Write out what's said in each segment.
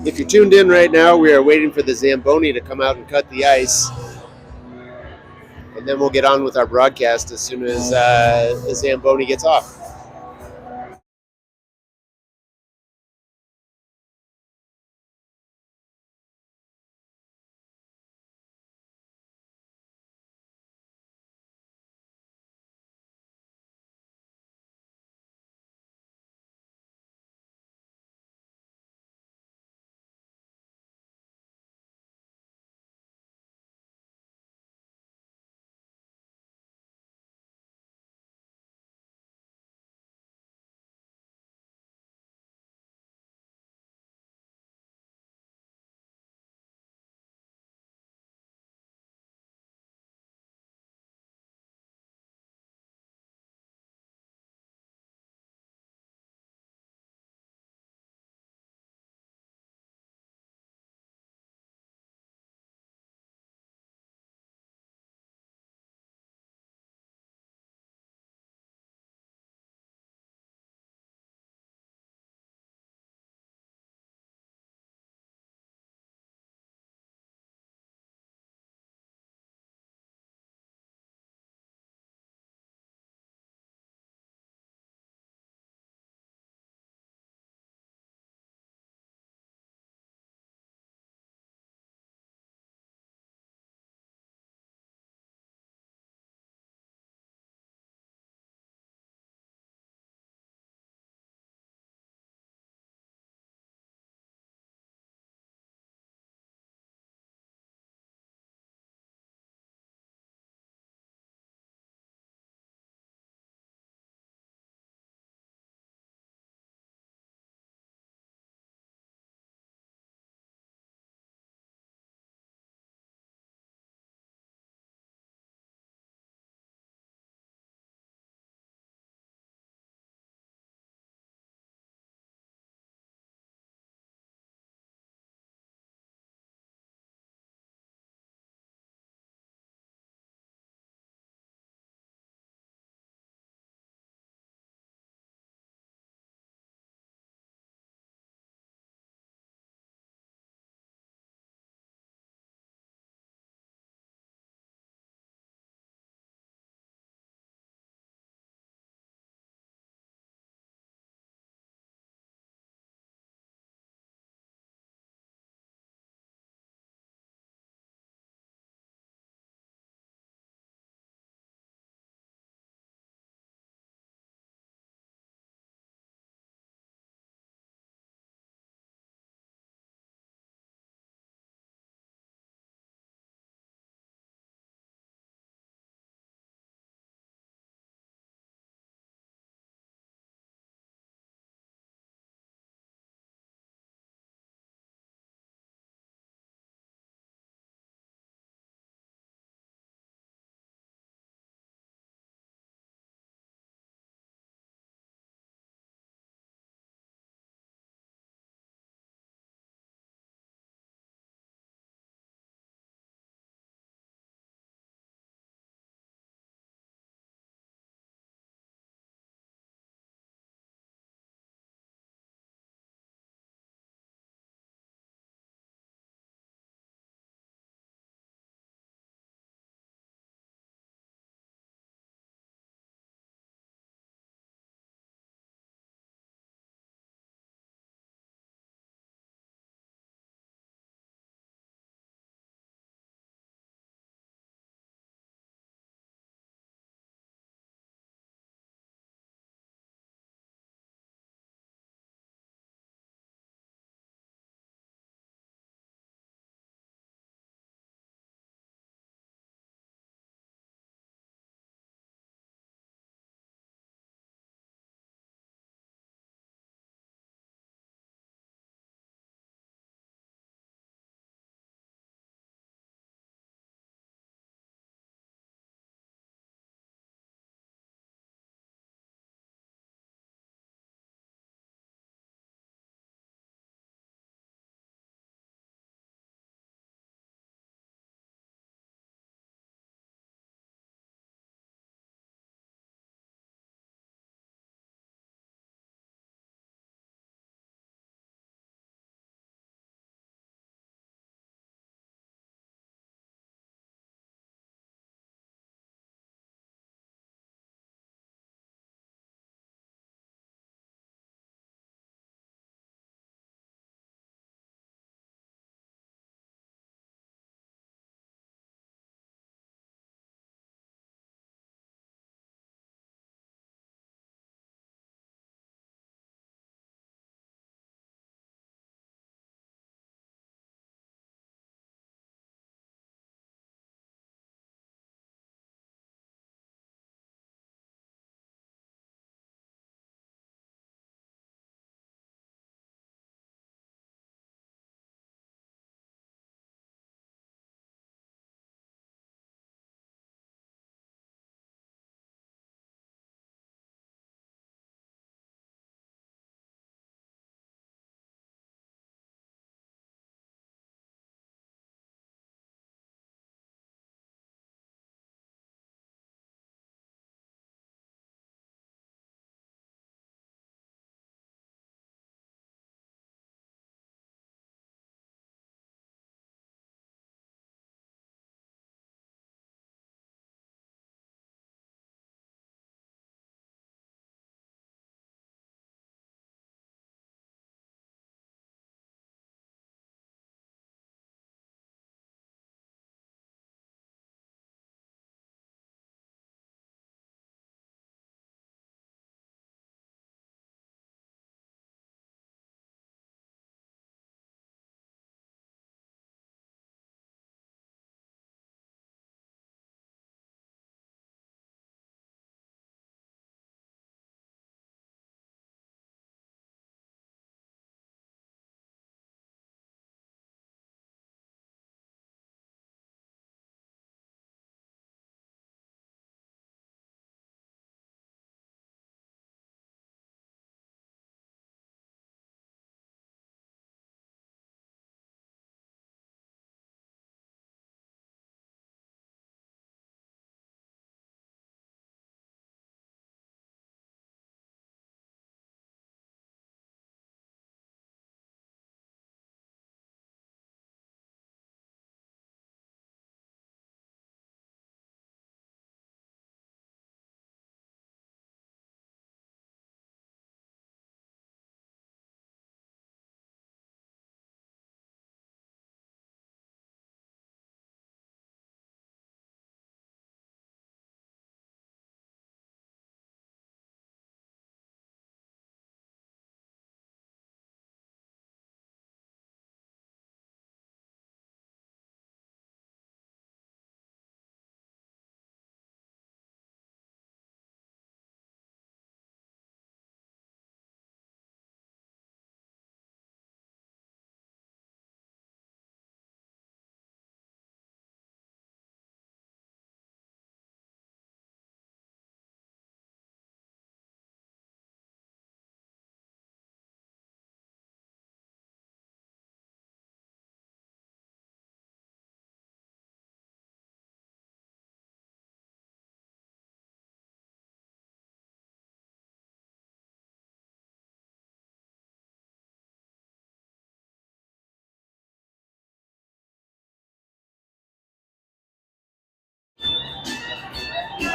If you're tuned in right now, we are waiting for the Zamboni to come out and cut the ice, and then we'll get on with our broadcast as soon as the Zamboni gets off.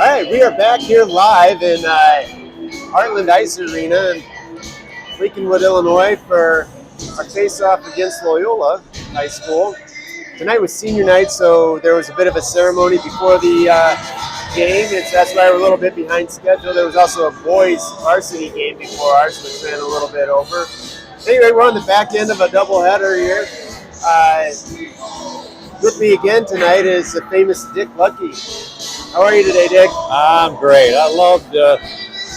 All right, we are back here live in Heartland Ice Arena in Lincolnwood, Illinois for our face-off against Loyola High School. Tonight was senior night, so there was a bit of a ceremony before the game. That's why we're a little bit behind schedule. There was also a boys varsity game before ours, which ran a little bit over. Anyway, we're on the back end of a doubleheader here. With me again tonight is the famous Dick Lucky. How are you today, Dick? I'm great. I loved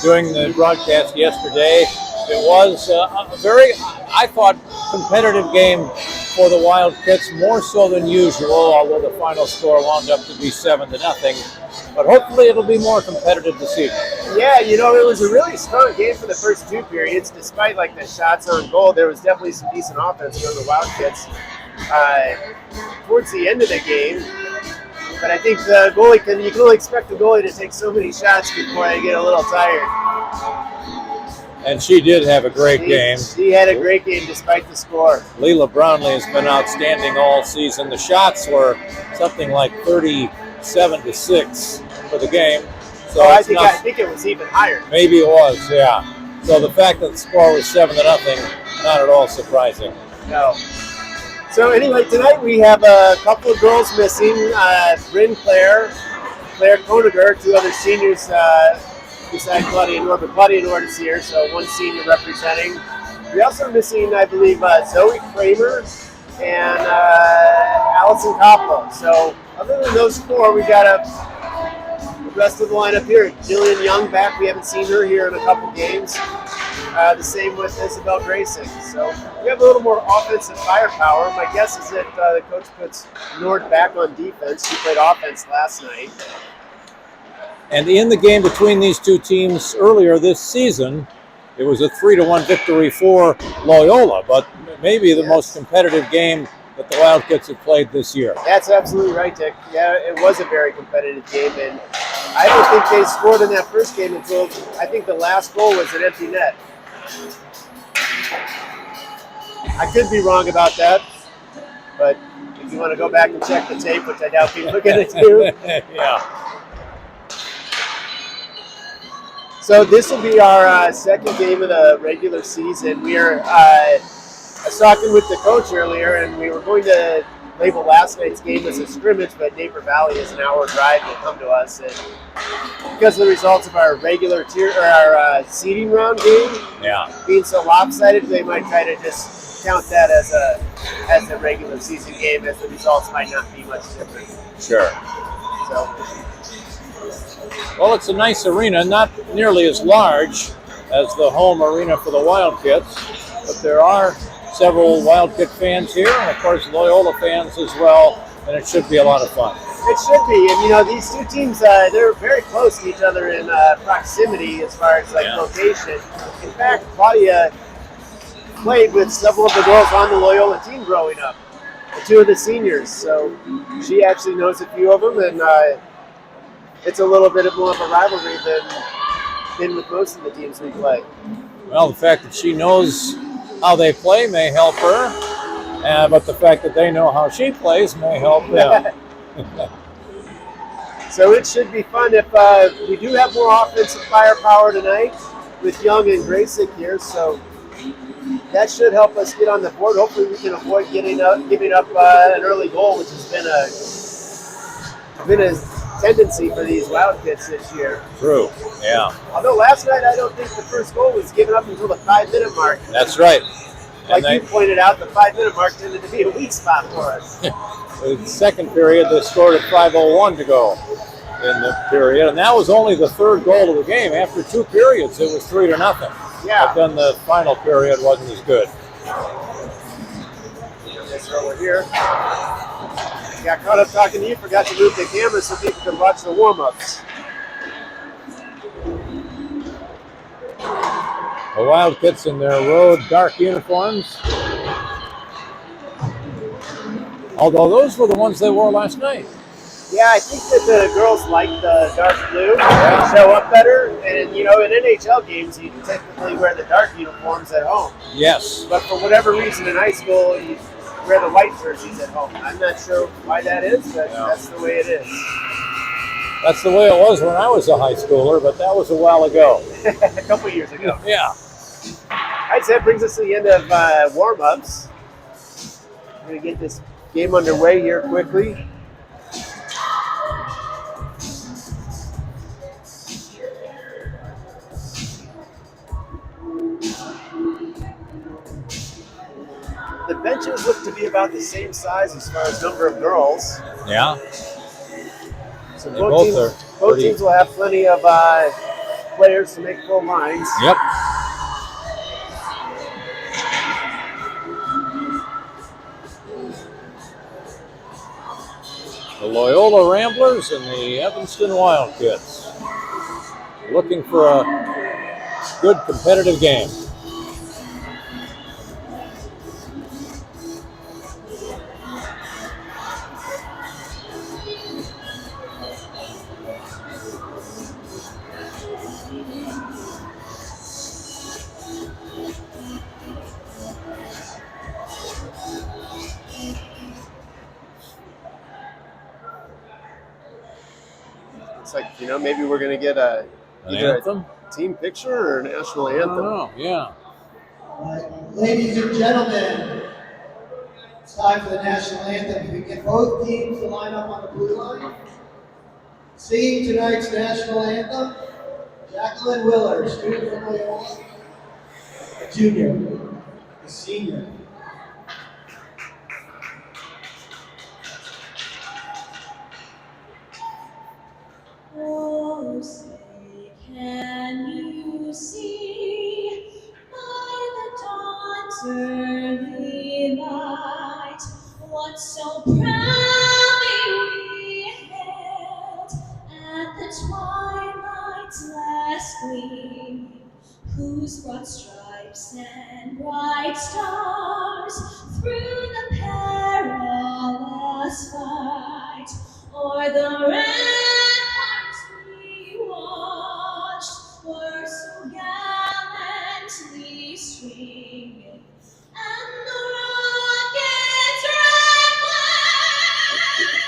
doing the broadcast yesterday. It was a very, I thought, competitive game for the Wildcats, more so than usual, although the final score wound up to be 7-0. But hopefully it'll be more competitive this evening. Yeah, you know, it was a really strong game for the first two periods. Despite like the shots on goal, there was definitely some decent offense from the Wildcats towards the end of the game. But I think the goalie you can only expect the goalie to take so many shots before they get a little tired. And she did have a great game. She had a great game despite the score. Leela Brownlee has been outstanding all season. The shots were something like 37-6 for the game. So I think it was even higher. Maybe it was, yeah. So the fact that the score was 7-0, not at all surprising. No. So anyway, tonight we have a couple of girls missing. Bryn Claire Koniger, two other seniors besides Claudia Nord, but Claudia Nord is here, so one senior representing. We also are missing, I believe, Zoe Kramer and Allison Koplo. So other than those four, we got the rest of the lineup here. Jillian Young back. We haven't seen her here in a couple games. The same with Isabel Grayson. So we have a little more offensive firepower. My guess is that the coach puts Nord back on defense. She played offense last night. And in the game between these two teams earlier this season, it was a 3-1 victory for Loyola, but maybe the most competitive game that the Wildcats have played this year. That's absolutely right, Dick. Yeah, it was a very competitive game, and I don't think they scored in that first game until I think the last goal was an empty net. I could be wrong about that, but if you want to go back and check the tape, which I doubt people are going to do. Yeah. So this will be our second game of the regular season. I was talking with the coach earlier, and we were going to label last night's game as a scrimmage, but Neighbor Valley is an hour drive to come to us. And because of the results of our regular our seeding round game being so lopsided, they might try to just count that as a regular season game, as the results might not be much different. Sure. So. Well, it's a nice arena, not nearly as large as the home arena for the Wildcats, but there are several Wildcat fans here, and of course Loyola fans as well, and it should be a lot of fun. It should be, and you know, these two teams, they're very close to each other in proximity as far as location. In fact, Claudia played with several of the girls on the Loyola team growing up, two of the seniors, so she actually knows a few of them, and it's a little bit more of a rivalry than with most of the teams we play. Well, the fact that she knows how they play may help her, but the fact that they know how she plays may help them. So it should be fun. If we do have more offensive firepower tonight with Young and Graysick here, so that should help us get on the board. Hopefully we can avoid giving up an early goal, which has been a tendency for these Wildcats this year. True, yeah. Although last night I don't think the first goal was given up until the 5-minute mark. That's right. Like you pointed out, the 5-minute mark tended to be a weak spot for us. The second period, they scored at 5:01 to go in the period, and that was only the third goal of the game. After two periods, it was 3-0. Yeah. But then the final period wasn't as good. This over here. Got caught up talking to you, forgot to move the camera so people can watch the warm-ups. The Wildcats in their road dark uniforms. Although those were the ones they wore last night. Yeah, I think that the girls like the dark blue. They show up better. And, you know, in NHL games, you technically wear the dark uniforms at home. Yes. But for whatever reason in high school, you wear the white jerseys at home. I'm not sure why that is, but that's the way it is. That's the way it was when I was a high schooler, but that was a while ago. A couple years ago. Yeah. All right, so that brings us to the end of warm-ups. We're going to get this game underway here quickly. The benches look to be about the same size as far as number of girls. Yeah. So both teams will have plenty of players to make full lines. Yep. The Loyola Ramblers and the Evanston Wildcats looking for a good competitive game. It's like, maybe we're going to get An anthem? a team picture or a national anthem. I don't know. Yeah. All right. Ladies and gentlemen, it's time for the national anthem. If we get both teams to line up on the blue line. Singing tonight's national anthem, Jacqueline Willard, student from Loyola, a junior, a senior. Oh, say, can you see by the dawn's early light what so proudly we hailed at the twilight's last gleaming, whose broad stripes and bright stars through the perilous fight o'er the ramparts we watched were so gallantly streaming, and the rockets rattling,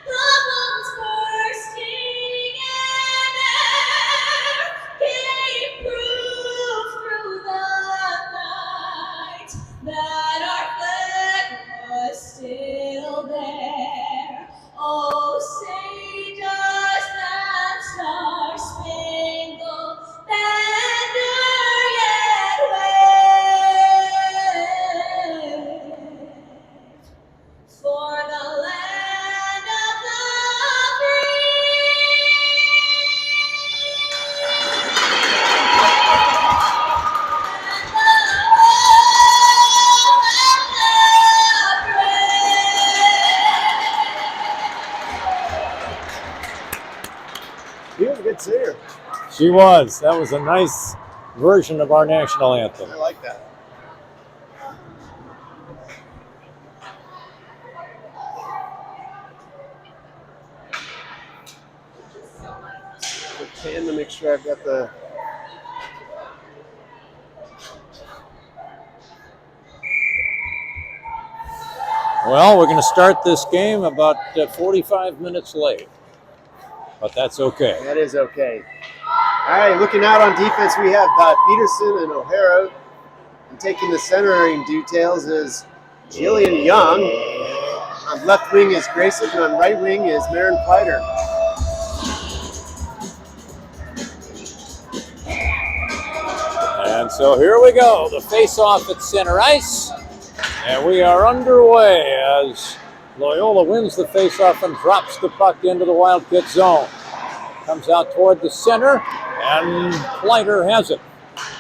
the bombs bursting in air, gave proof through the night that our flag was still there. Oh, say does that star-spangled banner yet wave for the land of the He was a good singer. She was. That was a nice version of our national anthem. I like that. Pen to make sure I've got the. Well, we're going to start this game about 45 minutes late, but that's okay. That is okay. All right, looking out on defense, we have Peterson and O'Hara. And taking the centering details is Jillian Young. On left wing is Grayson, and on right wing is Marin Pleiter. And so here we go, the face-off at center ice. And we are underway as Loyola wins the face-off and drops the puck into the Wildcat zone. Comes out toward the center, and Pleiter has it.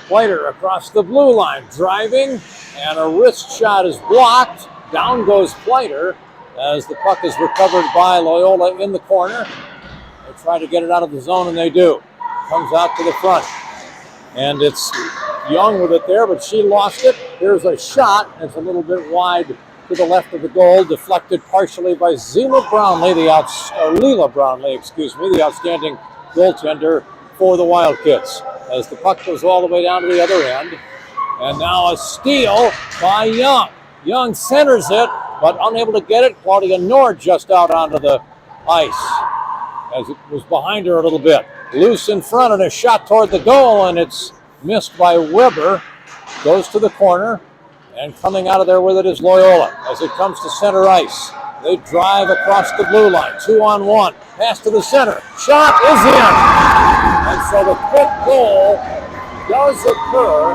Pleiter across the blue line, driving, and a wrist shot is blocked. Down goes Pleiter as the puck is recovered by Loyola in the corner. They try to get it out of the zone, and they do. Comes out to the front. And it's Young with it there, but she lost it. Here's a shot. It's a little bit wide to the left of the goal, deflected partially by Leela Brownlee, the outstanding goaltender for the Wildcats. As the puck goes all the way down to the other end. And now a steal by Young. Young centers it, but unable to get it. Claudia Nord just out onto the ice. as it was behind her a little bit. Loose in front and a shot toward the goal, and it's missed by Weber. Goes to the corner, and coming out of there with it is Loyola as it comes to center ice. They drive across the blue line, 2-on-1. Pass to the center. Shot is in. And so the quick goal does occur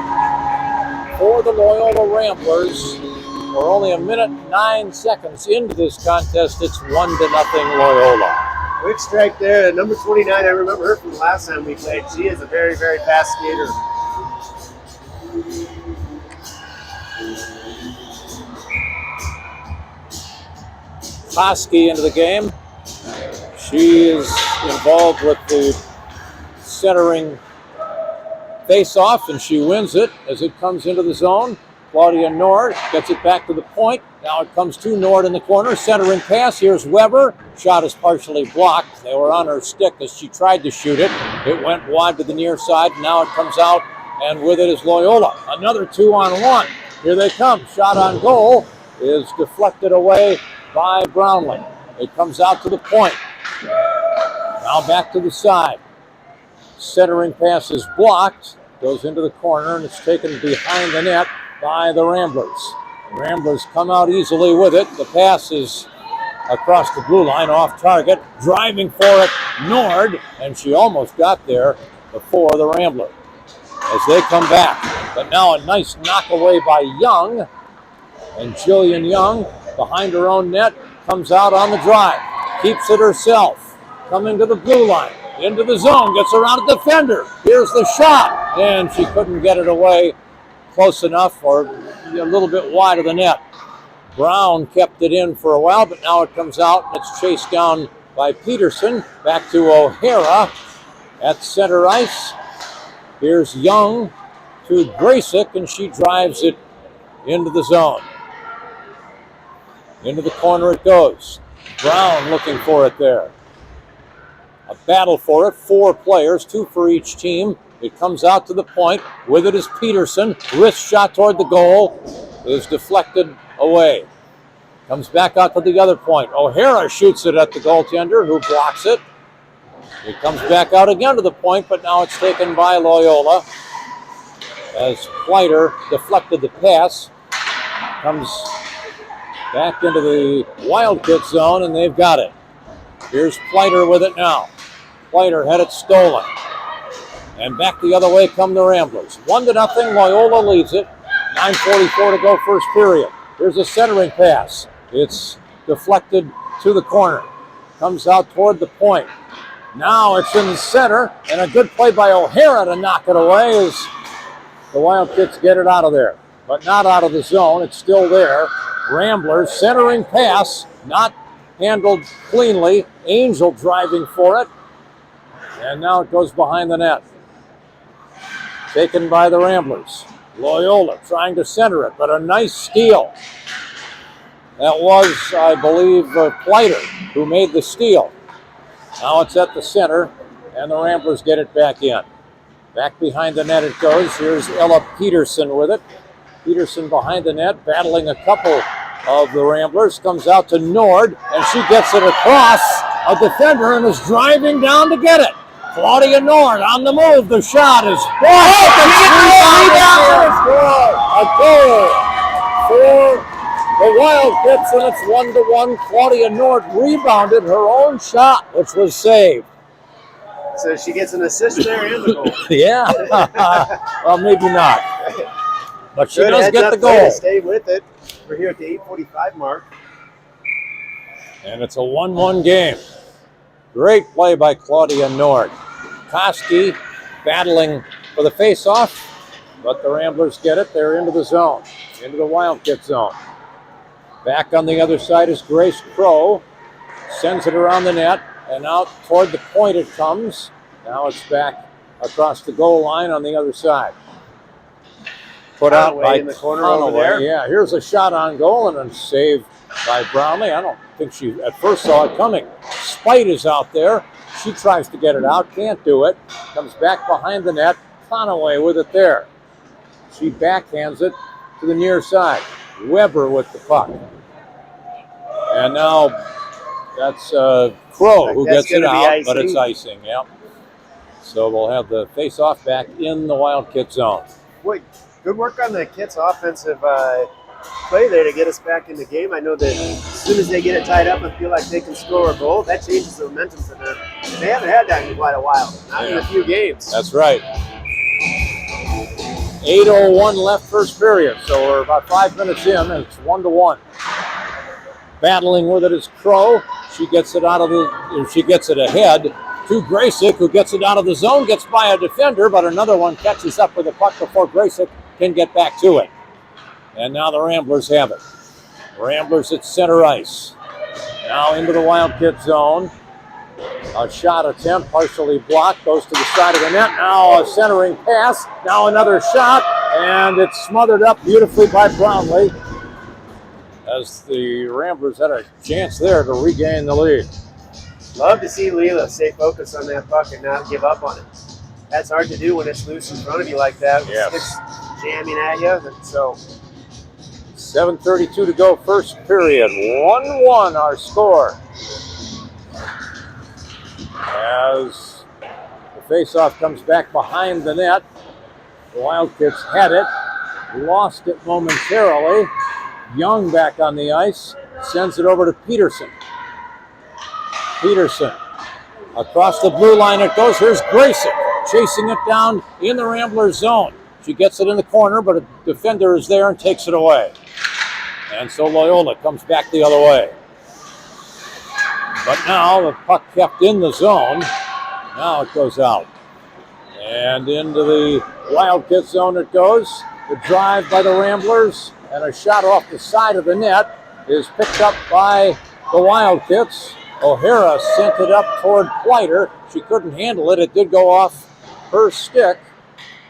for the Loyola Ramblers. We're only a minute 9 seconds into this contest. It's 1-0 Loyola. Quick strike there. Number 29, I remember her from the last time we played. She is a very, very fast skater. Koski into the game. She is involved with the centering face-off, and she wins it as it comes into the zone. Claudia Nord gets it back to the point. Now it comes to Nord in the corner. Centering pass. Here's Weber. Shot is partially blocked. They were on her stick as she tried to shoot it. It went wide to the near side. Now it comes out, and with it is Loyola. Another 2-on-1. Here they come. Shot on goal is deflected away by Brownlee. It comes out to the point. Now back to the side. Centering pass is blocked. Goes into the corner, and it's taken behind the net by the Ramblers. The Ramblers come out easily with it. The pass is across the blue line, off target. Driving for it, Nord, and she almost got there before the Rambler as they come back. But now a nice knock away by Young, and Jillian Young behind her own net comes out on the drive. Keeps it herself. Coming to the blue line. Into the zone. Gets around a defender. Here's the shot. And she couldn't get it away close enough, or a little bit wide of the net. Brown kept it in for a while, but now it comes out and it's chased down by Peterson. Back to O'Hara at center ice. Here's Young to Graysick, and she drives it into the zone. Into the corner it goes. Brown looking for it there. A battle for it. 4 players, 2 for each team. It comes out to the point. With it is Peterson. Wrist shot toward the goal is deflected away. Comes back out to the other point. O'Hara shoots it at the goaltender, who blocks it. It comes back out again to the point, but now it's taken by Loyola as Pleiter deflected the pass. Comes back into the Wildcat zone, and they've got it. Here's Pleiter with it now. Pleiter had it stolen. And back the other way come the Ramblers. 1-0, Loyola leads it. 9:44 to go first period. Here's a centering pass. It's deflected to the corner. Comes out toward the point. Now it's in the center, and a good play by O'Hara to knock it away as the Wildcats get it out of there. But not out of the zone. It's still there. Ramblers centering pass, not handled cleanly. Angel driving for it. And now it goes behind the net. Taken by the Ramblers. Loyola trying to center it, but a nice steal. That was, I believe, Pleiter who made the steal. Now it's at the center, and the Ramblers get it back in. Back behind the net it goes. Here's Ella Peterson with it. Peterson behind the net, battling a couple of the Ramblers. Comes out to Nord, and she gets it across a defender and is driving down to get it. Claudia Nord on the move. The shot is blocked. A goal for the Wildcats, and it's 1-1. Claudia Nord rebounded her own shot, which was saved. So she gets an assist there and the goal. Yeah. Well, maybe not. But she Good does get the goal. Stay with it. We're here at the 8:45 mark. And it's a 1-1 game. Great play by Claudia Nord. Koski battling for the face-off, but the Ramblers get it. They're into the zone, into the Wildcat zone. Back on the other side is Grace Crow. Sends it around the net, and out toward the point it comes. Now it's back across the goal line on the other side. Put out by in the corner over there. Yeah, here's a shot on goal and a save by Brownlee. I don't think she at first saw it coming. Spite is out there. She tries to get it out, can't do it. Comes back behind the net. Conaway with it there. She backhands it to the near side. Weber with the puck. And now That's Crow who That's gets it gonna be out, but icing. it's icing, yep. So we'll have the face-off back in the Wildcat zone. Boy, good work on the Kits' offensive play there to get us back in the game. I know that as soon as they get it tied up and feel like they can score a goal, that changes the momentum for them. They haven't had that in quite a while, not in a few games. That's right. 8:01 left first period, so we're about 5 minutes in, and it's 1-1. Battling with it is Crow. She gets it she gets it ahead to Graysick, who gets it out of the zone, gets by a defender, but another one catches up with the puck before Graysick can get back to it. And now the Ramblers have it. Ramblers at center ice. Now into the Wildcat zone. A shot attempt, partially blocked, goes to the side of the net. Now a centering pass. Now another shot, and it's smothered up beautifully by Brownlee, as the Ramblers had a chance there to regain the lead. Love to see Leela stay focused on that puck and not give up on it. That's hard to do when it's loose in front of you like that. Yes. It's jamming at you. So 7:32 to go, first period. 1-1 our score. As the faceoff comes back behind the net, the Wildcats had it, lost it momentarily. Young back on the ice, sends it over to Peterson. Peterson across the blue line it goes. Here's Grayson chasing it down in the Ramblers zone. She gets it in the corner, but a defender is there and takes it away. And so Loyola comes back the other way. But now the puck kept in the zone. Now it goes out. And into the Wildcat zone it goes. The drive by the Ramblers, and a shot off the side of the net is picked up by the Wildcats. O'Hara sent it up toward Pleiter. She couldn't handle it. It did go off her stick.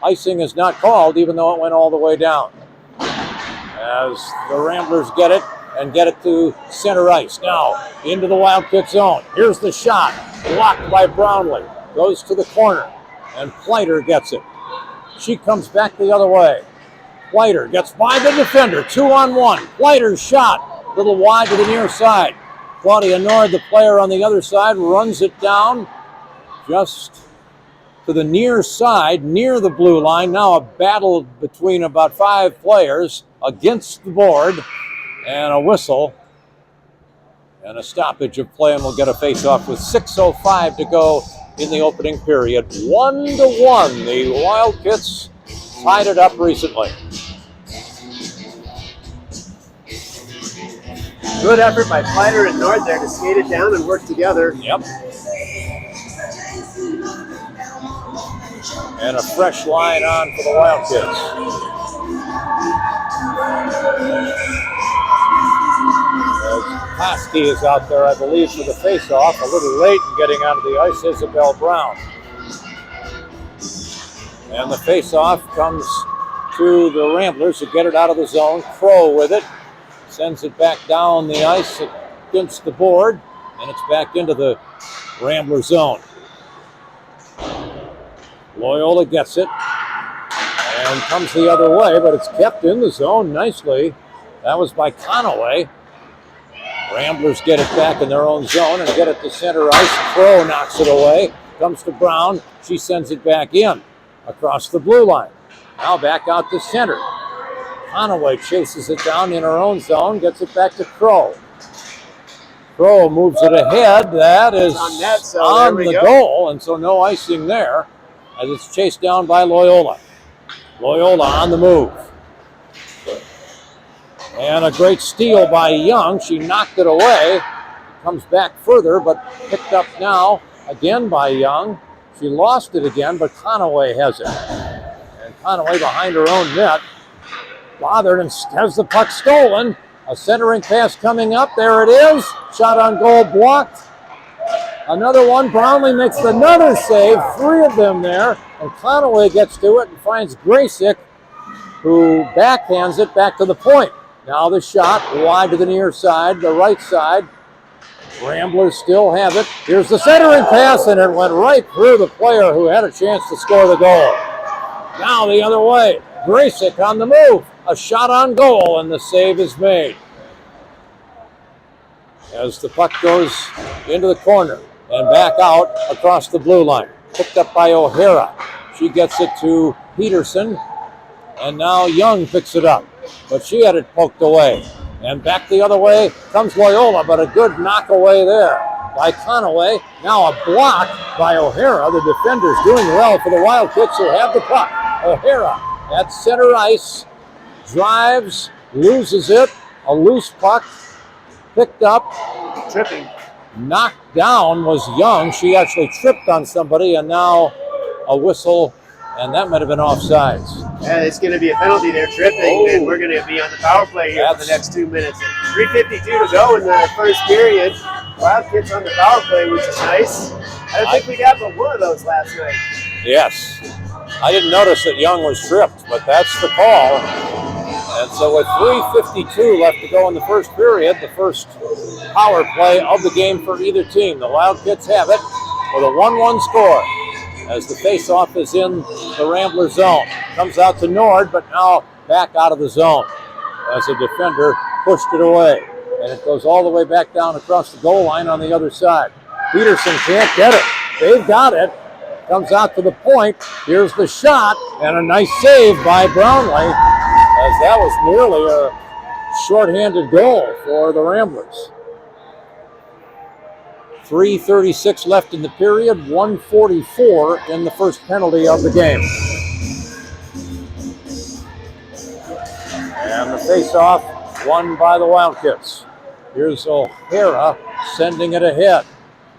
Icing is not called, even though it went all the way down. As the Ramblers get it and get it to center ice. Now into the Wildcat zone. Here's the shot, blocked by Brownlee. Goes to the corner, and Pleiter gets it. She comes back the other way. Pleiter gets by the defender, 2-on-1. Pleiter's shot, a little wide to the near side. Claudia Nord, the player on the other side, runs it down just to the near side, near the blue line. Now a battle between about 5 players against the board, and a whistle and a stoppage of play, and we'll get a face-off with 6:05 to go in the opening period. 1-1. The Wildcats tied it up recently. good effort by Pleiter and Nord there to skate it down and work together. Yep. And a fresh line on for the Wildcats. Hosky is out there, I believe, for the face-off. A little late in getting onto the ice, Isabel Brown. And the face-off comes to the Ramblers who get it out of the zone. Crow with it. Sends it back down the ice against the board. And it's back into the Rambler zone. Loyola gets it. And comes the other way, but it's kept in the zone nicely. That was by Conaway. Ramblers get it back in their own zone and get it to center ice. Crow knocks it away. Comes to Brown. She sends it back in across the blue line. Now back out to center. Conaway chases it down in her own zone. Gets it back to Crow. Crow moves it ahead. That is on net, so on there the we go. goal, and so no icing there as it's chased down by Loyola. Loyola on the move. And a great steal by Young. She knocked it away. Comes back further, but picked up now again by Young. She lost it again, but Conaway has it. And Conaway behind her own net. Bothered and has the puck stolen. A centering pass coming up. There it is. Shot on goal blocked. Another one. Brownlee makes another save. 3 of them there. And Conaway gets to it and finds Graysick, who backhands it back to the point. Now the shot wide to the near side, the right side. Ramblers still have it. Here's the centering pass, and it went right through the player who had a chance to score the goal. Now the other way. Graysick on the move. A shot on goal, and the save is made. as the puck goes into the corner and back out across the blue line. Picked up by O'Hara. She gets it to Peterson, and now Young picks it up, but she had it poked away. And back the other way comes Loyola, but a good knock away there by Conaway. Now a block by O'Hara. The defenders doing well for the Wildcats who have the puck. O'Hara at center ice, drives, loses it. A loose puck, picked up. Tripping. Knocked down was Young. She actually tripped on somebody, and now a whistle, and that might have been offsides. Yeah, it's going to be a penalty there, tripping, and we're going to be on the power play here for the next 2 minutes. 3:52 to go in the first period. Wildcats on the power play, which is nice. I don't think we'd have but one of those last night. Yes. I didn't notice that Young was tripped, but that's the call. And so with 3:52 left to go in the first period, the first power play of the game for either team. The Wildcats have it with a 1-1 score as the faceoff is in the Rambler zone. Comes out to Nord, but now back out of the zone as a defender pushed it away. And it goes all the way back down across the goal line on the other side. Peterson can't get it. They've got it. Comes out to the point. Here's the shot, and a nice save by Brownlee, as that was nearly a shorthanded goal for the Ramblers. 3:36 left in the period, 1:44 in the first penalty of the game. And the face-off won by the Wildcats. Here's O'Hara sending it ahead.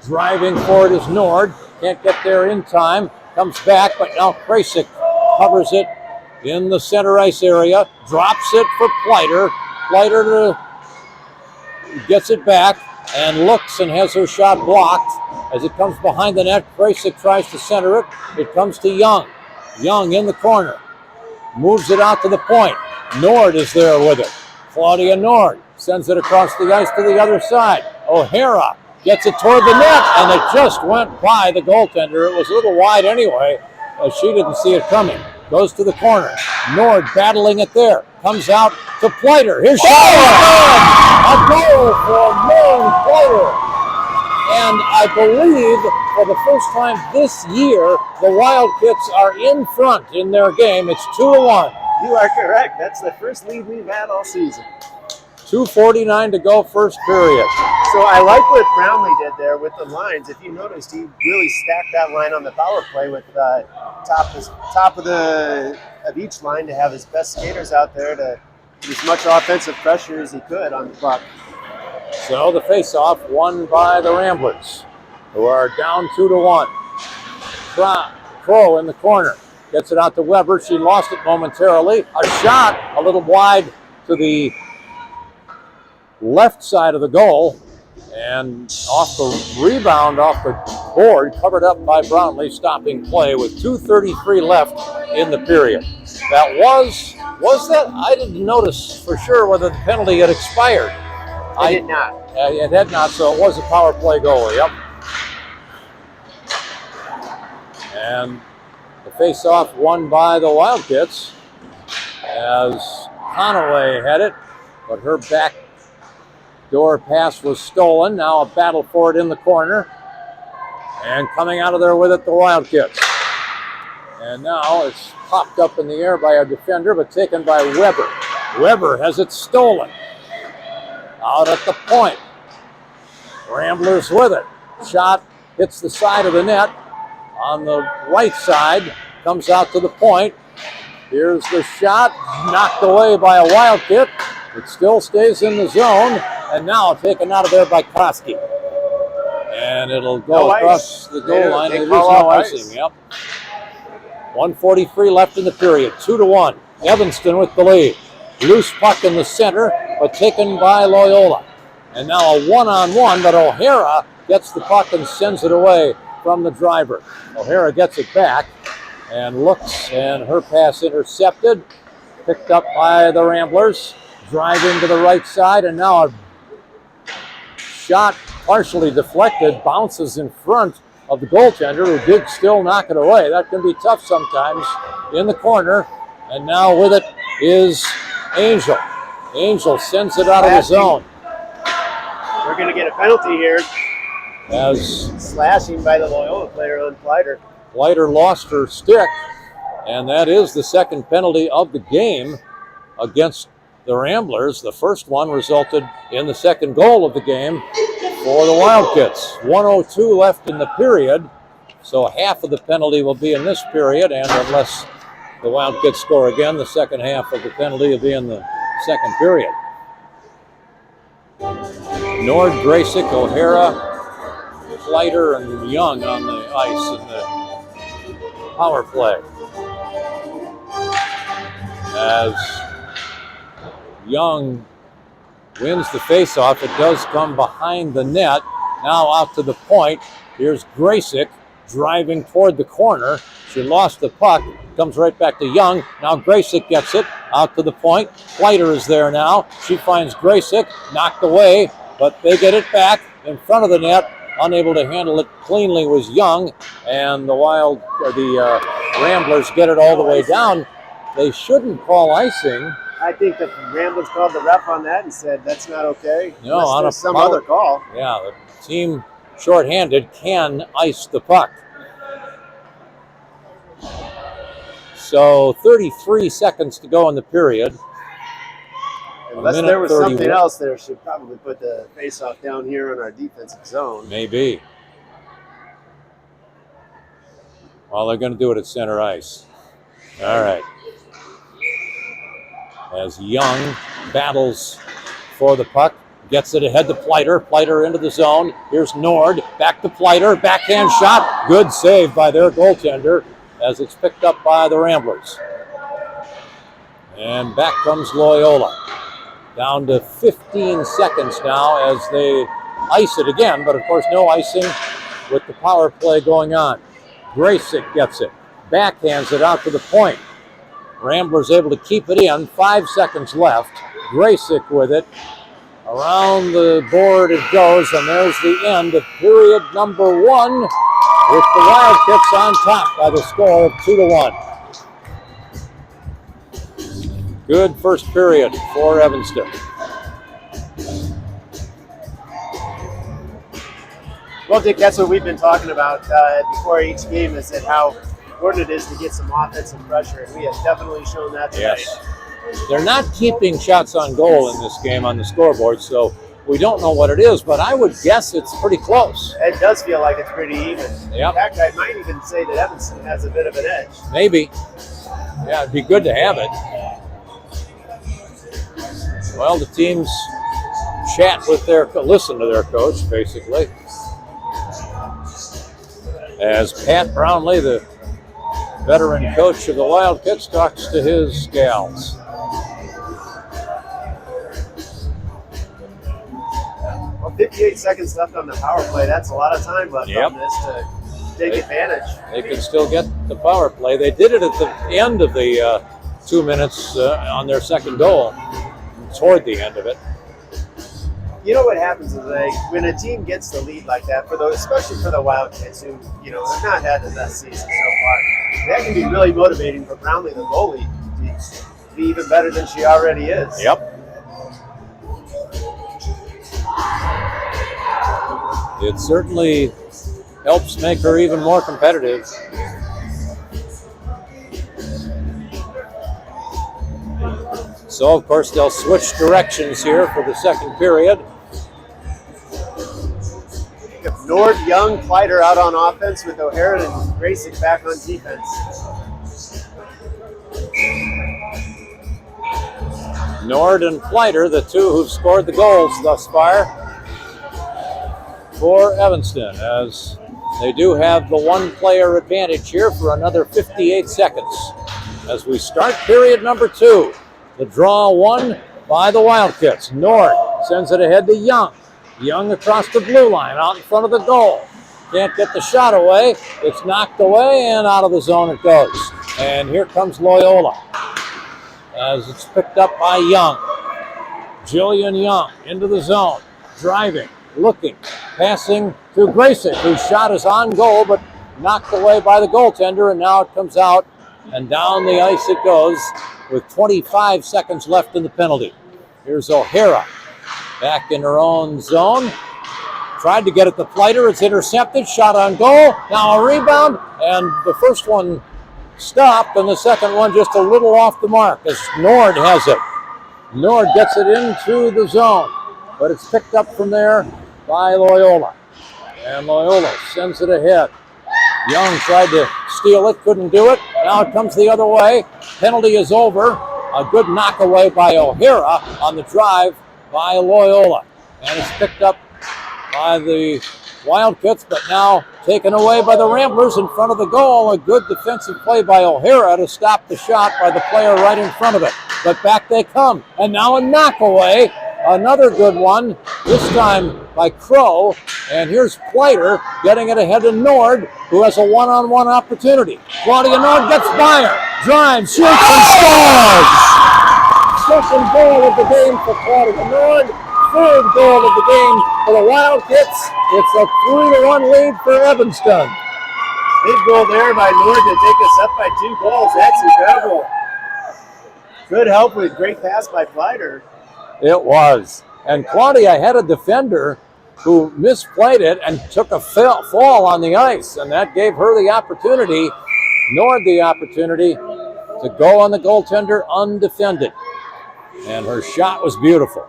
Driving for it is Nord. Can't get there in time. Comes back, but now Krasik covers it in the center ice area. Drops it for Pleiter. Pleiter gets it back and looks and has her shot blocked. As it comes behind the net, Krasik tries to center it. It comes to Young. Young in the corner. Moves it out to the point. Nord is there with it. Claudia Nord sends it across the ice to the other side. O'Hara gets it toward the net, and it just went by the goaltender. It was a little wide anyway, as she didn't see it coming. Goes to the corner. Nord battling it there. Comes out to Pleiter. His shot is good! A goal for Marion Pleiter. And I believe for the first time this year, the Wildcats are in front in their game. It's 2-1. You are correct. That's the first lead we've had all season. 2:49 to go, first period. So I like what Brownlee did there with the lines. If you noticed, he really stacked that line on the power play with top of each line to have his best skaters out there to put as much offensive pressure as he could on the puck. So the face-off won by the Ramblers, who are down 2-1. Crow in the corner. Gets it out to Weber. She lost it momentarily. A shot a little wide to the left side of the goal, and off the rebound off the board, covered up by Brownlee, stopping play with 2:33 left in the period. That was that? I didn't notice for sure whether the penalty had expired. I did not. It had not, so it was a power play goal, yep. And the face-off won by the Wildcats as Conaway had it, but her back door pass was stolen. Now a battle for it in the corner. And coming out of there with it, the Wildcats. And now it's popped up in the air by a defender, but taken by Weber. Weber has it stolen. Out at the point. Ramblers with it. Shot hits the side of the net. On the right side, comes out to the point. Here's the shot, knocked away by a Wildcat. It still stays in the zone, and now taken out of there by Koski. And it'll go across the goal line. There is no icing, yep. 1:43 left in the period, 2-1. Evanston with the lead. Loose puck in the center, but taken by Loyola. And now a one-on-one, but O'Hara gets the puck and sends it away from the driver. O'Hara gets it back and looks, and her pass intercepted. Picked up by the Ramblers. Driving to the right side, and now a shot partially deflected, bounces in front of the goaltender, who did still knock it away. That can be tough sometimes in the corner. And now with it is Angel. Angel sends it out of the zone. we're going to get a penalty here. As Slashing by the Loyola player on Flighter. Flighter lost her stick, and that is the second penalty of the game against the Ramblers. The first one resulted in the second goal of the game for the Wildcats. 1:02 left in the period, so half of the penalty will be in this period, and unless the Wildcats score again, the second half of the penalty will be in the second period. Nord, Graysick, O'Hara, Flighter, and Young on the ice in the power play. As Young wins the faceoff, it does come behind the net. Now out to the point. Here's Graysick driving toward the corner. She lost the puck. Comes right back to Young. Now Graysick gets it out to the point. Flighter is there now. She finds Graysick, knocked away, but they get it back in front of the net. Unable to handle it cleanly was Young, and the Ramblers get it all the way down. They shouldn't call icing. I think the Ramblers called the ref on that and said that's not okay. No, on some other call. Yeah, the team shorthanded can ice the puck. So 33 seconds to go in the period. Unless there was something else there, should probably put the face-off down here in our defensive zone. Maybe. Well, they're going to do it at center ice. All right. As Young battles for the puck, gets it ahead to Flighter. Flighter into the zone. Here's Nord. Back to Flighter. Backhand shot. Good save by their goaltender as it's picked up by the Ramblers. And back comes Loyola. Down to 15 seconds now as they ice it again, but of course no icing with the power play going on. Graysick gets it, backhands it out to the point. Ramblers able to keep it in, 5 seconds left. Graysick with it, around the board it goes, and there's the end of period number 1 with the Wildcats on top by the score of 2-1. Good first period for Evanston. Well, Dick, that's what we've been talking about before each game, is that how important it is to get some offensive pressure, and we have definitely shown that tonight. Yes. They're not keeping shots on goal in this game on the scoreboard, so we don't know what it is, but I would guess it's pretty close. It does feel like it's pretty even. Yep. In fact, I might even say that Evanston has a bit of an edge. Maybe. Yeah, it'd be good to have it. Well, the teams listen to their coach, basically. As Pat Brownlee, the veteran coach of the Wildcats, talks to his gals. Well, 58 seconds left on the power play. That's a lot of time left on this to take advantage. They can still get the power play. They did it at the end of the 2 minutes on their second goal, toward the end of it. You know what happens is when a team gets the lead like that, especially for the Wildcats, who have not had the best season so far, that can be really motivating for Brownlee, the goalie, to be even better than she already is. Yep. It certainly helps make her even more competitive. So, of course, they'll switch directions here for the second period. Nord, Young, Flighter out on offense with O'Hara and Graysick back on defense. Nord and Flighter, the two who've scored the goals thus far for Evanston, as they do have the one-player advantage here for another 58 seconds. As we start period number 2, the draw won by the Wildcats. Nord sends it ahead to Young. Young across the blue line, out in front of the goal. Can't get the shot away. It's knocked away, and out of the zone it goes. And here comes Loyola as it's picked up by Young. Jillian Young into the zone, driving, looking, passing to Graysick, whose shot is on goal, but knocked away by the goaltender, and now it comes out, and down the ice it goes with 25 seconds left in the penalty. Here's O'Hara. back in her own zone. Tried to get it to Pleiter. It's intercepted. Shot on goal. Now a rebound. And the first one stopped, and the second one just a little off the mark as Nord has it. Nord gets it into the zone, but it's picked up from there by Loyola. And Loyola sends it ahead. Young tried to steal it, couldn't do it. Now it comes the other way. Penalty is over. A good knockaway by O'Hara on the drive by Loyola. And it's picked up by the Wildcats, but now taken away by the Ramblers in front of the goal. A good defensive play by O'Hara to stop the shot by the player right in front of it. But back they come. And now a knockaway. Another good one, this time by Crow. And here's Pleiter getting it ahead of Nord, who has a one-on-one opportunity. Claudia Nord gets by her, drives, shoots, and scores! Second goal of the game for Claudia Nord. Third goal of the game for the Wildcats. It's a 3-1 lead for Evanston. Big goal there by Nord to take us up by 2 goals. That's incredible. Good help with great pass by Pleiter. It was. And Claudia had a defender who misplayed it and took a fall on the ice, and that gave her the opportunity, Nord the opportunity, to go on the goaltender undefended. And her shot was beautiful.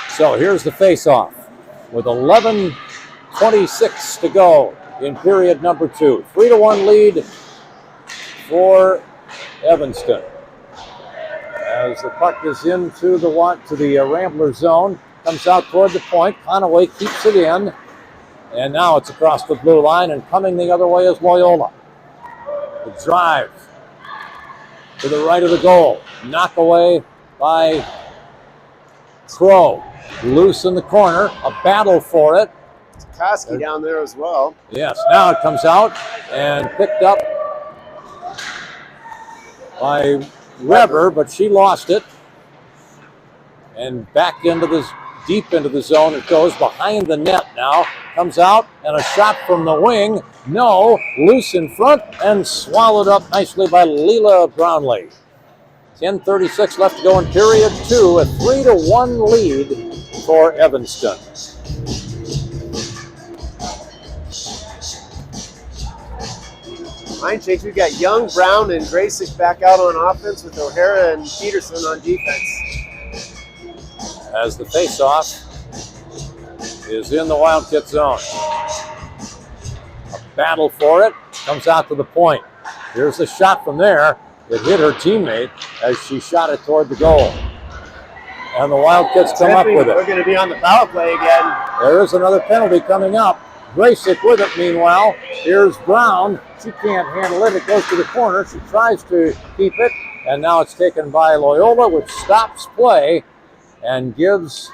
So here's the face-off with 11:26 to go in period number 2. 3-1 lead for Evanston. As the puck is into the Rambler zone, comes out toward the point. Conaway keeps it in, and now it's across the blue line, and coming the other way is Loyola. The drive to the right of the goal. Knock away by Crow. Loose in the corner, a battle for it. Koski down there as well. Yes, now it comes out and picked up by Weber, but she lost it. And back into this, deep into the zone it goes, behind the net now. Comes out, and a shot from the wing. No, loose in front and swallowed up nicely by Leela Brownlee. 10:36 left to go in period 2, a 3-1 lead for Evanston. Line change, we've got Young, Brown, and Graysick back out on offense with O'Hara and Peterson on defense. As the face-off is in the Wildcat zone. A battle for it, comes out to the point. Here's the shot from there. It hit her teammate as she shot it toward the goal. And the Wildcats come up with it. We're going to be on the power play again. There is another penalty coming up. Graysick with it meanwhile. Here's Brown. She can't handle it. It goes to the corner. She tries to keep it. And now it's taken by Loyola, which stops play and gives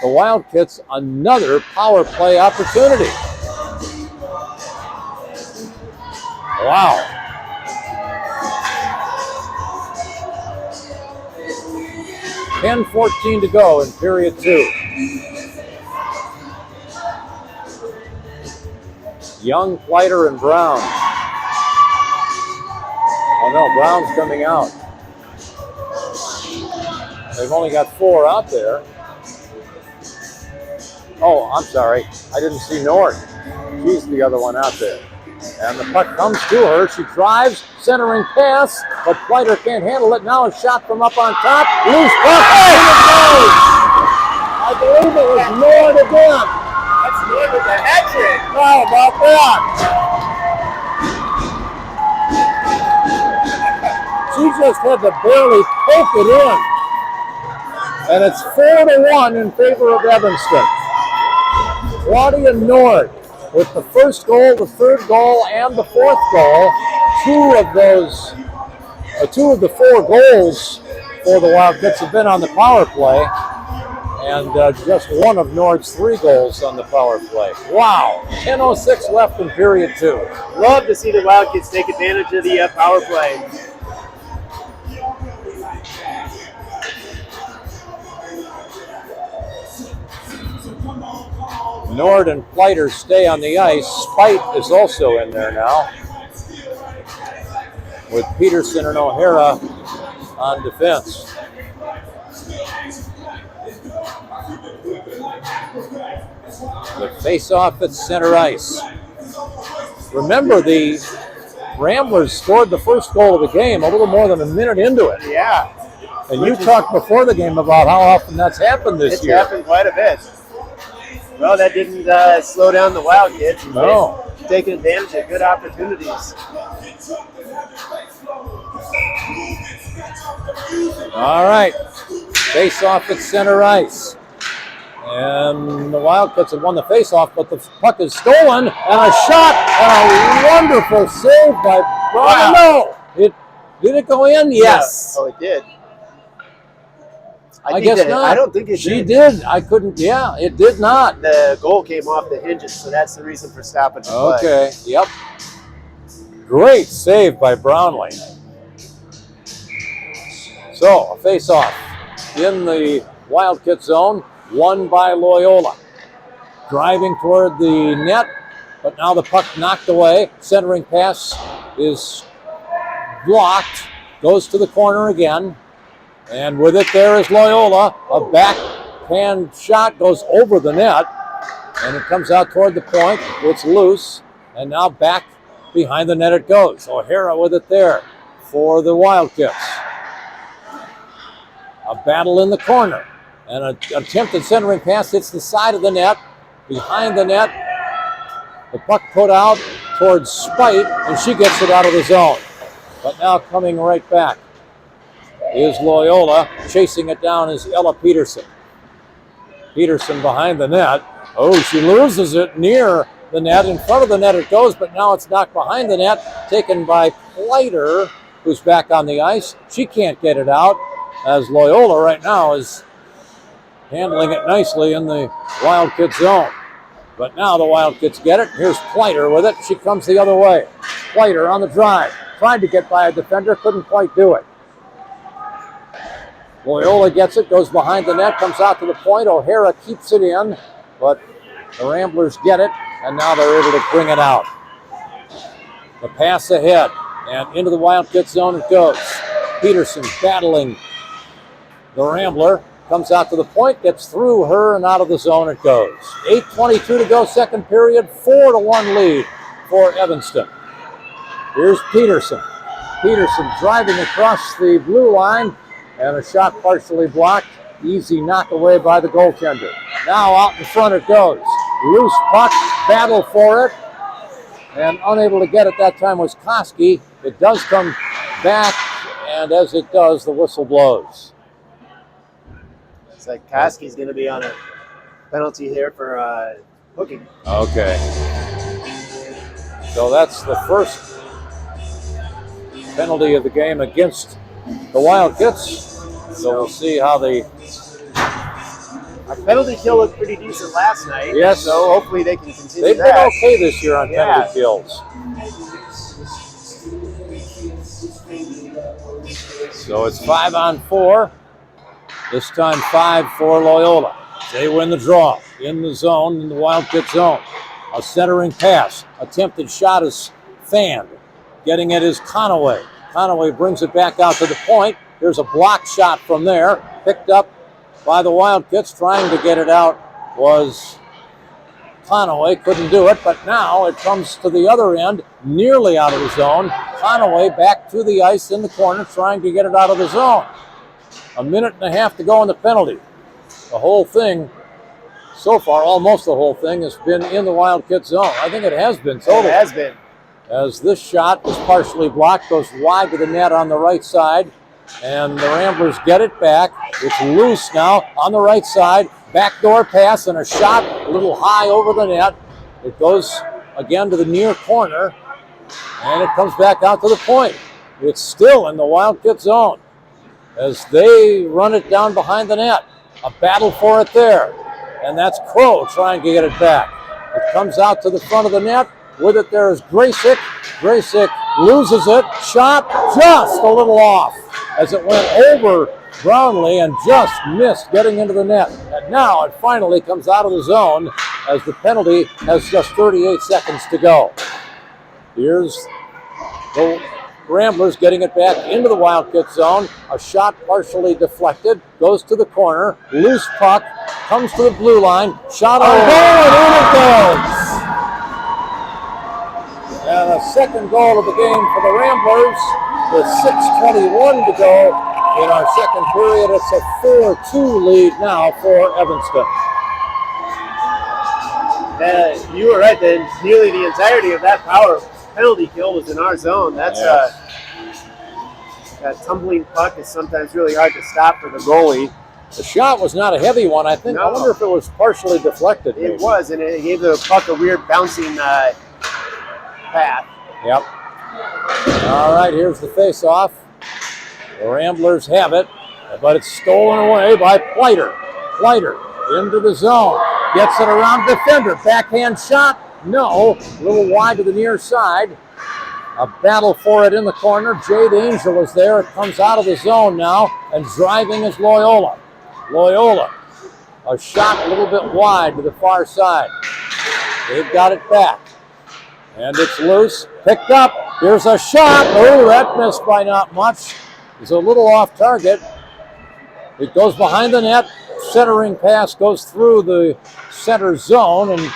the Wildcats another power play opportunity. Wow. 10:14 to go in period 2. Young, Pleiter, and Brown. Oh no, Brown's coming out. They've only got 4 out there. Oh, I'm sorry. I didn't see Nord. She's the other one out there. And the puck comes to her. She drives, centering pass, but Pleiter can't handle it. Now a shot from up on top. Loose puck. And it goes! I believe it was Nord again. That's Nord with the hat trick. How about that? She just had to barely poke it in. And it's 4-1 in favor of Evanston. Claudia Nord with the first goal, the third goal, and the fourth goal. Two of the 4 goals for the Wildcats have been on the power play, and just one of Nord's 3 goals on the power play. Wow, 10:06 left in period 2. Love to see the Wildcats take advantage of the power play. Nord and Pleiter stay on the ice. Spite is also in there now, with Peterson and O'Hara on defense. The face-off at center ice. Remember, the Ramblers scored the first goal of the game a little more than a minute into it. Yeah. And you talked before the game about how often that's happened this year. It's happened quite a bit. Well, that didn't slow down the Wild kids. No. They've taken advantage of good opportunities. All right. Face-off at center ice. And the Wildcats have won the face-off, but the puck is stolen, and a shot, and a wonderful save by Brown. Wow. No! Did it go in? Yes. Yeah. Oh, it did. I guess not. I don't think it did. She did. I couldn't. Yeah, it did not. The goal came off the hinges, so that's the reason for stopping the play. Okay. Yep. Great save by Brownlee. So, a face-off in the Wildcat zone, won by Loyola. Driving toward the net, but now the puck knocked away. Centering pass is blocked. Goes to the corner again. And with it there is Loyola. A backhand shot goes over the net. And it comes out toward the point. It's loose. And now back behind the net it goes. O'Hara with it there for the Wildcats. A battle in the corner. And an attempted centering pass hits the side of the net. Behind the net. The puck put out towards Spite. And she gets it out of the zone. But now coming right back is Loyola. Chasing it down is Ella Peterson. Peterson behind the net. Oh, she loses it near the net. In front of the net it goes, but now it's knocked behind the net. Taken by Pleiter, who's back on the ice. She can't get it out, as Loyola right now is handling it nicely in the Wildcat zone. But now the Wildcats get it. Here's Pleiter with it. She comes the other way. Pleiter on the drive. Tried to get by a defender, couldn't quite do it. Loyola gets it, goes behind the net, comes out to the point. O'Hara keeps it in, but the Ramblers get it, and now they're able to bring it out. The pass ahead, and into the Wildcat zone it goes. Peterson battling the Rambler, comes out to the point, gets through her, and out of the zone it goes. 8:22 to go, second period, 4-1 lead for Evanston. Here's Peterson. Peterson driving across the blue line, and a shot partially blocked. Easy knock away by the goaltender. Now out in front it goes. Loose puck, battle for it, and unable to get it that time was Koski. It does come back, and as it does, the whistle blows. It's like Koski's going to be on a penalty here for hooking. Okay. So that's the first penalty of the game against the Wildcats. So we'll see how our penalty kill looked pretty decent last night. Yes. So hopefully they can continue they've that. been okay this year on penalty kills. So it's 5-on-4. This time 5 for Loyola. They win the draw in the zone, in the Wildcat zone. A centering pass. Attempted shot is fanned. Getting it is Conaway. Conaway brings it back out to the point. There's a block shot from there. Picked up by the Wildcats. Trying to get it out was Conaway. Couldn't do it, but now it comes to the other end, nearly out of the zone. Conaway back to the ice in the corner, trying to get it out of the zone. 1.5 minutes to go in the penalty. The whole thing, so far, almost the whole thing, has been in the Wildcat zone. I think it has been totally. It has been. As this shot is partially blocked, goes wide to the net on the right side, and the Ramblers get it back. It's loose now on the right side. Backdoor pass and a shot a little high over the net. It goes again to the near corner, and it comes back out to the point. It's still in the Wildcat zone as they run it down behind the net. A battle for it there, and that's Crow trying to get it back. It comes out to the front of the net. With it there is Graysick. Graysick loses it. Shot just a little off as it went over Brownlee and just missed getting into the net. And now it finally comes out of the zone as the penalty has just 38 seconds to go. Here's the Ramblers getting it back into the Wildcat zone. A shot partially deflected, goes to the corner. Loose puck, comes to the blue line. Shot on goal, and in it goes. And a second goal of the game for the Ramblers with 6:21 to go in our second period. It's a 4-2 lead now for Evanston. You were right. Nearly the entirety of that power penalty kill was in our zone. That's that tumbling puck is sometimes really hard to stop for the goalie. The shot was not a heavy one, I think. No. I wonder if it was partially deflected. It was, and it gave the puck a weird bouncing path. Yep. All right, here's the face-off. The Ramblers have it, but it's stolen away by Pleiter. Pleiter into the zone. Gets it around defender. Backhand shot. No. A little wide to the near side. A battle for it in the corner. Jade Angel is there. It comes out of the zone now, and driving is Loyola. Loyola. A shot a little bit wide to the far side. They've got it back. And it's loose. Picked up. Here's a shot. Oh, that missed by not much. It's a little off target. It goes behind the net. Centering pass goes through the center zone and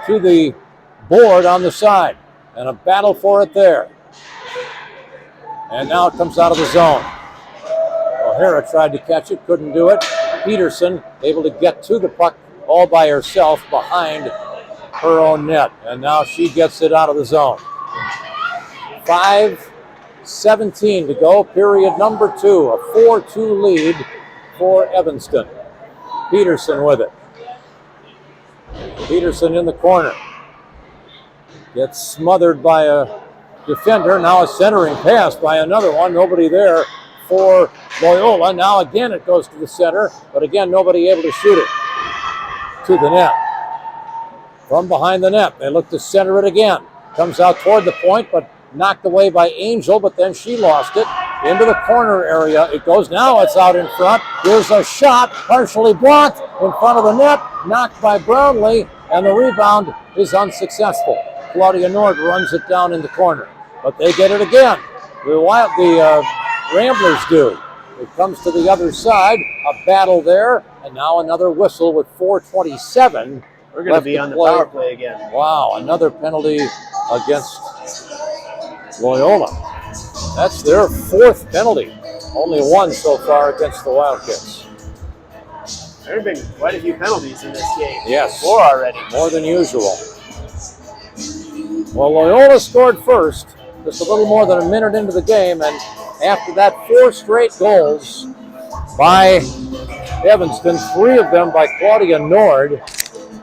to the board on the side. And a battle for it there. And now it comes out of the zone. O'Hara tried to catch it, couldn't do it. Peterson able to get to the puck all by herself behind her own net. And now she gets it out of the zone. 5:17 to go, period number 2. A 4-2 lead for Evanston. Peterson with it. Peterson in the corner. Gets smothered by a defender. Now a centering pass by another one. Nobody there for Loyola. Now again it goes to the center, but again nobody able to shoot it to the net. From behind the net, they look to center it again. Comes out toward the point, but knocked away by Angel, but then she lost it. Into the corner area it goes. Now it's out in front. Here's a shot, partially blocked in front of the net, knocked by Brownlee, and the rebound is unsuccessful. Claudia Nord runs it down in the corner, but they get it again. The Ramblers do. It comes to the other side, a battle there, and now another whistle with 4:27. We're going to be on the power play again. Wow, another penalty against Loyola. That's their 4th penalty. Only one so far against the Wildcats. There have been quite a few penalties in this game. Yes. 4 already. More than usual. Well, Loyola scored first, just a little more than a minute into the game, and after that, 4 straight goals by Evanston, 3 of them by Claudia Nord,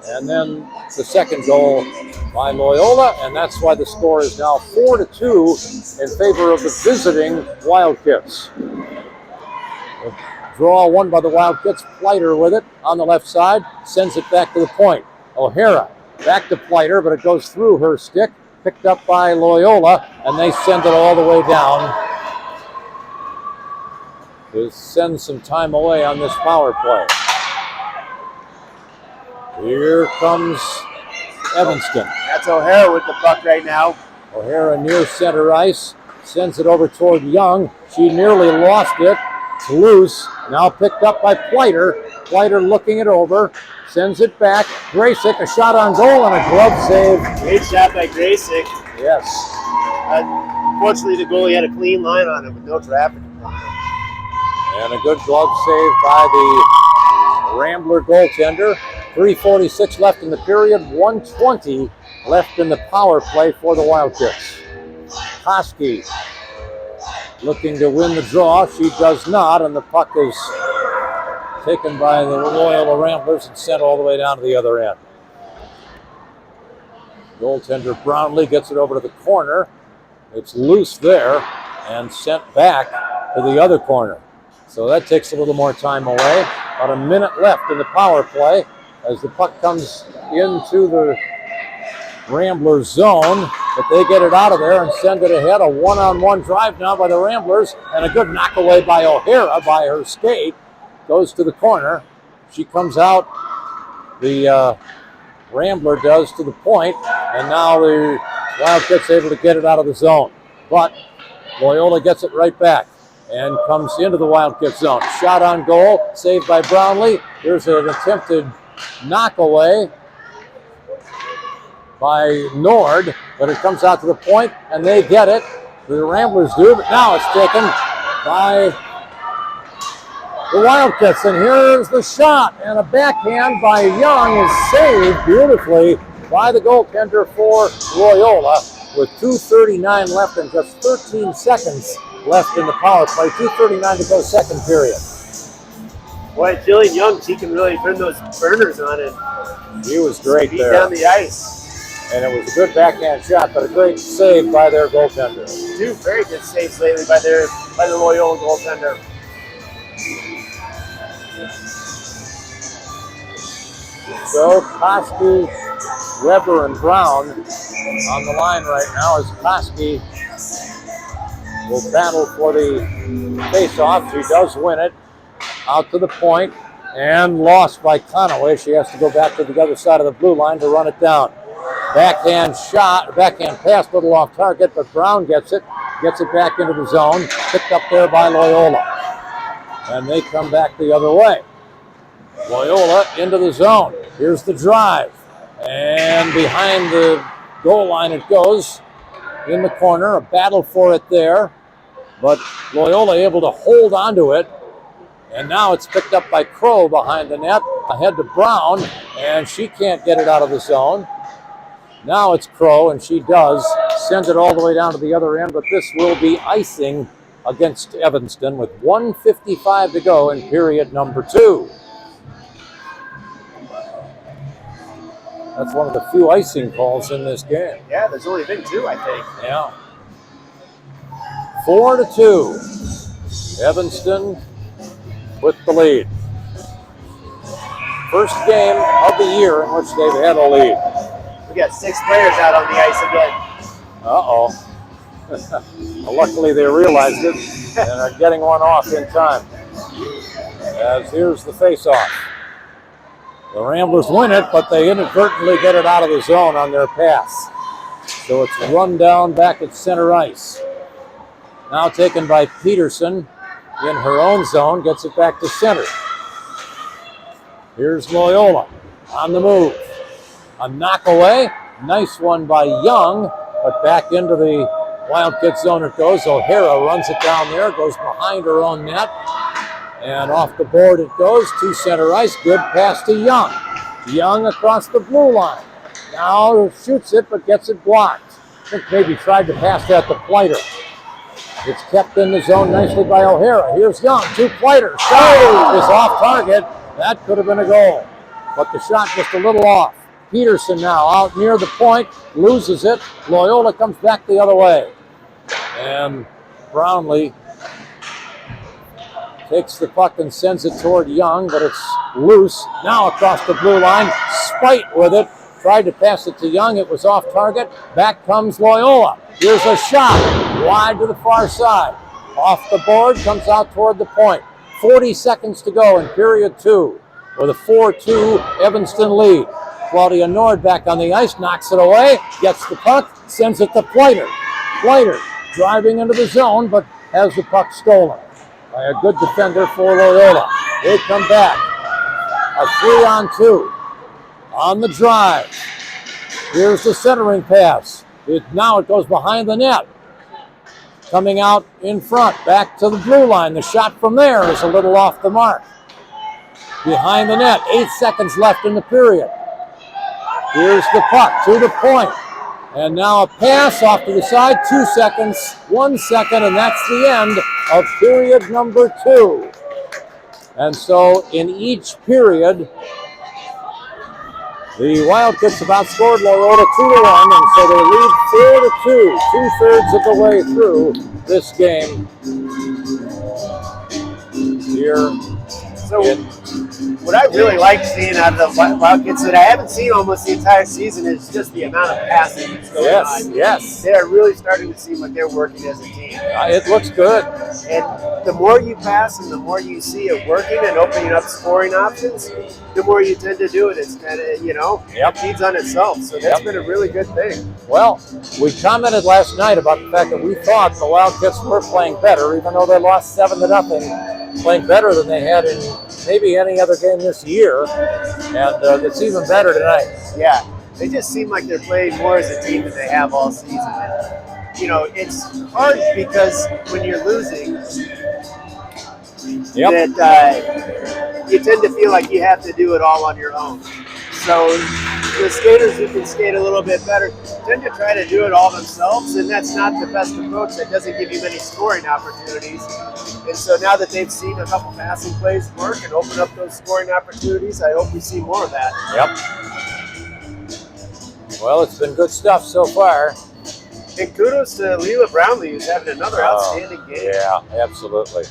and then the second goal by Loyola, and that's why the score is now 4-2 in favor of the visiting Wildcats. A draw won by the Wildcats. Pleiter with it on the left side, sends it back to the point. O'Hara back to Pleiter, but it goes through her stick, picked up by Loyola, and they send it all the way down to send some time away on this power play. Here comes Evanston. That's O'Hara with the puck right now. O'Hara near center ice, sends it over toward Young. She nearly lost it. It's loose, now picked up by Pleiter. Pleiter looking it over, sends it back. Graysick, a shot on goal and a glove save. Great shot by Graysick. Yes. Unfortunately, the goalie had a clean line on it with no traffic. And a good glove save by the Rambler goaltender. 3:46 left in the period, 1:20 left in the power play for the Wildcats. Koski looking to win the draw. She does not, and the puck is taken by the Loyola Ramblers and sent all the way down to the other end. Goaltender Brownlee gets it over to the corner. It's loose there and sent back to the other corner. So that takes a little more time away. About a minute left in the power play as the puck comes into the Rambler zone, but they get it out of there and send it ahead. A one-on-one drive now by the Ramblers, and a good knockaway by O'Hara by her skate. Goes to the corner. She comes out, the Rambler does, to the point, and now the Wildcats able to get it out of the zone. But Loyola gets it right back and comes into the Wildcat zone. Shot on goal, saved by Brownlee. Here's an attempted knockaway by Nord, but it comes out to the point, and they get it. The Ramblers do, but now it's taken by the Wildcats. And here's the shot, and a backhand by Young is saved beautifully by the goaltender for Loyola with 2:39 left and just 13 seconds left in the power play. 2:39 to go, second period. Boy, Jillian Young, she can really turn those burners on and He was great beat there. down the ice. And it was a good backhand shot, but a great save by their goaltender. Two very good saves lately by the Loyola goaltender. So Koski, Weber, and Brown on the line right now as Koski will battle for the face-off. She does win it out to the point and lost by Conaway. She has to go back to the other side of the blue line to run it down. Backhand shot, backhand pass, a little off target, but Brown gets it back into the zone, picked up there by Loyola. And they come back the other way. Loyola into the zone. Here's the drive. And behind the goal line it goes in the corner, a battle for it there. But Loyola able to hold onto it. And now it's picked up by Crow behind the net, ahead to Brown, and she can't get it out of the zone. Now it's Crow, and she does send it all the way down to the other end, but this will be icing against Evanston with 1:55 to go in period number 2. That's one of the few icing calls in this game. Yeah, there's only been 2, I think. Yeah. 4-2. Evanston with the lead. First game of the year in which they've had a lead. We got 6 players out on the ice again. Uh-oh. Luckily they realized it and are getting one off in time. As here's the face-off. The Ramblers win it, but they inadvertently get it out of the zone on their pass. So it's run down back at center ice. Now taken by Peterson in her own zone, gets it back to center. Here's Loyola on the move. A knockaway, nice one by Young, but back into the Wildcat zone it goes. O'Hara runs it down there, goes behind her own net, and off the board it goes to center ice. Good pass to Young. Young across the blue line. Now shoots it, but gets it blocked. I think maybe tried to pass that to Pleiter. It's kept in the zone nicely by O'Hara. Here's Young, to Pleiter. Shot is off target. That could have been a goal, but the shot just a little off. Peterson now out near the point, loses it. Loyola comes back the other way. And Brownlee takes the puck and sends it toward Young, but it's loose. Now across the blue line, Spite with it. Tried to pass it to Young, it was off target. Back comes Loyola. Here's a shot, wide to the far side. Off the board, comes out toward the point. 40 seconds to go in period 2 with a 4-2 Evanston lead. Claudia Nord back on the ice, knocks it away, gets the puck, sends it to Pleiter. Pleiter driving into the zone, but has the puck stolen by a good defender for Loyola. They come back. A 3-on-2 on the drive. Here's the centering pass. Now it goes behind the net. Coming out in front, back to the blue line. The shot from there is a little off the mark. Behind the net, 8 seconds left in the period. Here's the puck to the point. And now a pass off to the side, 2 seconds, 1 second, and that's the end of period number 2. And so in each period, the Wildcats have outscored Loyola 2-1, and so they lead 4-2, 2/3 of the way through this game here So in what I really like seeing out of the Wildcats that I haven't seen almost the entire season is just the amount of passing that's going on. Yes. They are really starting to seem like they're working as a team. It looks good. And the more you pass and the more you see it working and opening up scoring options, the more you tend to do it. It's kind of, it feeds on itself. So that's been a really good thing. Well, we commented last night about the fact that we thought the Wildcats were playing better, even though they lost 7-0, playing better than they had in maybe any other game this year. And it's even better tonight. Yeah, they just seem like they're playing more as a team than they have all season. And, it's hard because when you're losing, that you tend to feel like you have to do it all on your own. So the skaters who can skate a little bit better tend to try to do it all themselves, and that's not the best approach. That doesn't give you many scoring opportunities. And so now that they've seen a couple passing plays work and open up those scoring opportunities, I hope we see more of that. Yep. Well, it's been good stuff so far. And kudos to Leila Brownlee, who's having another outstanding game. Yeah, absolutely.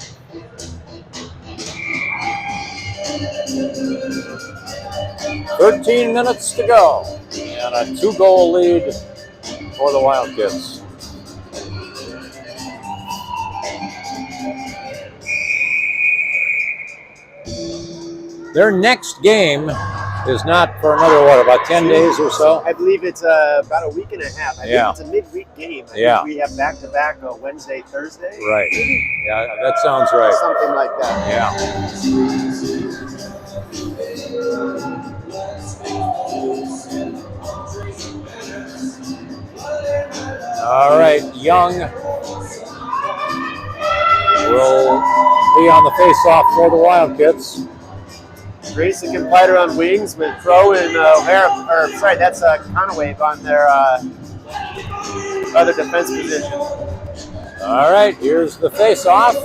"13 minutes to go, and a 2-goal lead for the Wildcats." Their next game is not for another, about 10 days or so? I believe it's about a week and a half. I think it's a midweek game. I think we have back-to-back Wednesday, Thursday. Right. Yeah, that sounds right. Something like that. Yeah. All right, Young will be on the face-off for the Wildcats. Grayson and Piter on wings with Crow and O'Hara, that's Conaway on their other defense position. All right, here's the face-off,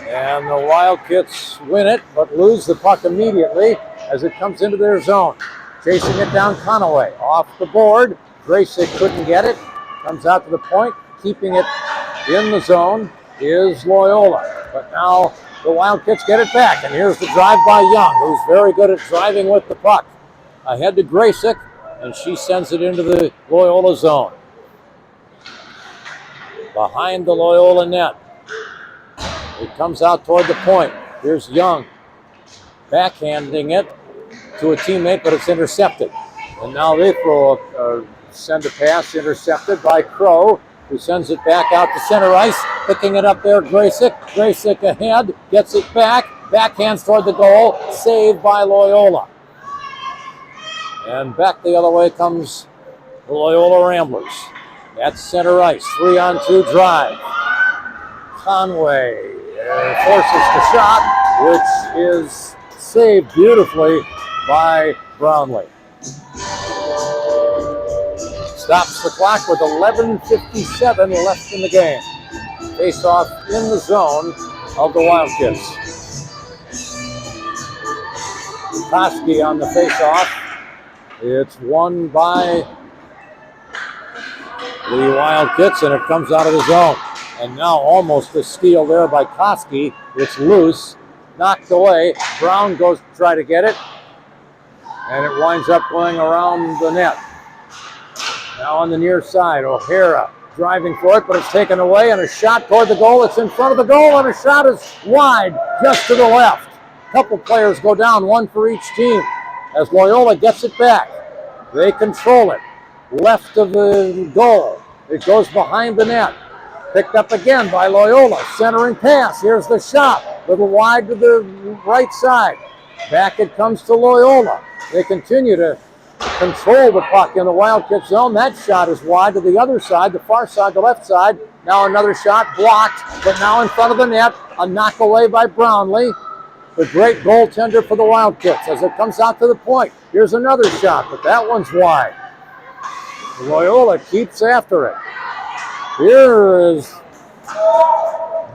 and the Wildcats win it, but lose the puck immediately as it comes into their zone. Chasing it down Conaway, off the board. Grayson couldn't get it, comes out to the point, keeping it in the zone is Loyola, but now the Wildcats get it back, and here's the drive by Young, who's very good at driving with the puck. Ahead to Graysick, and she sends it into the Loyola zone. Behind the Loyola net. It comes out toward the point. Here's Young, backhanding it to a teammate, but it's intercepted. And now they send a pass intercepted by Crow, who sends it back out to center ice, picking it up there, Graysick. Graysick ahead, gets it back, backhands toward the goal, saved by Loyola. And back the other way comes the Loyola Ramblers. That's center ice, 3-on-2 drive. Conway forces the shot, which is saved beautifully by Brownlee. Stops the clock with 11:57 left in the game. Face off in the zone of the Wildcats. Koski on the face off. It's won by the Wildcats, and it comes out of the zone. And now almost a steal there by Koski. It's loose, knocked away. Brown goes to try to get it, and it winds up going around the net. Now on the near side, O'Hara driving for it, but it's taken away, and a shot toward the goal. It's in front of the goal, and a shot is wide, just to the left. A couple players go down, one for each team, as Loyola gets it back. They control it. Left of the goal. It goes behind the net. Picked up again by Loyola. Centering pass. Here's the shot. Little wide to the right side. Back it comes to Loyola. They continue to control the puck in the Wildcat zone. That shot is wide to the other side, the far side, the left side. Now another shot blocked, but now in front of the net. A knock away by Brownlee, the great goaltender for the Wildcats as it comes out to the point. Here's another shot, but that one's wide. Loyola keeps after it. Here is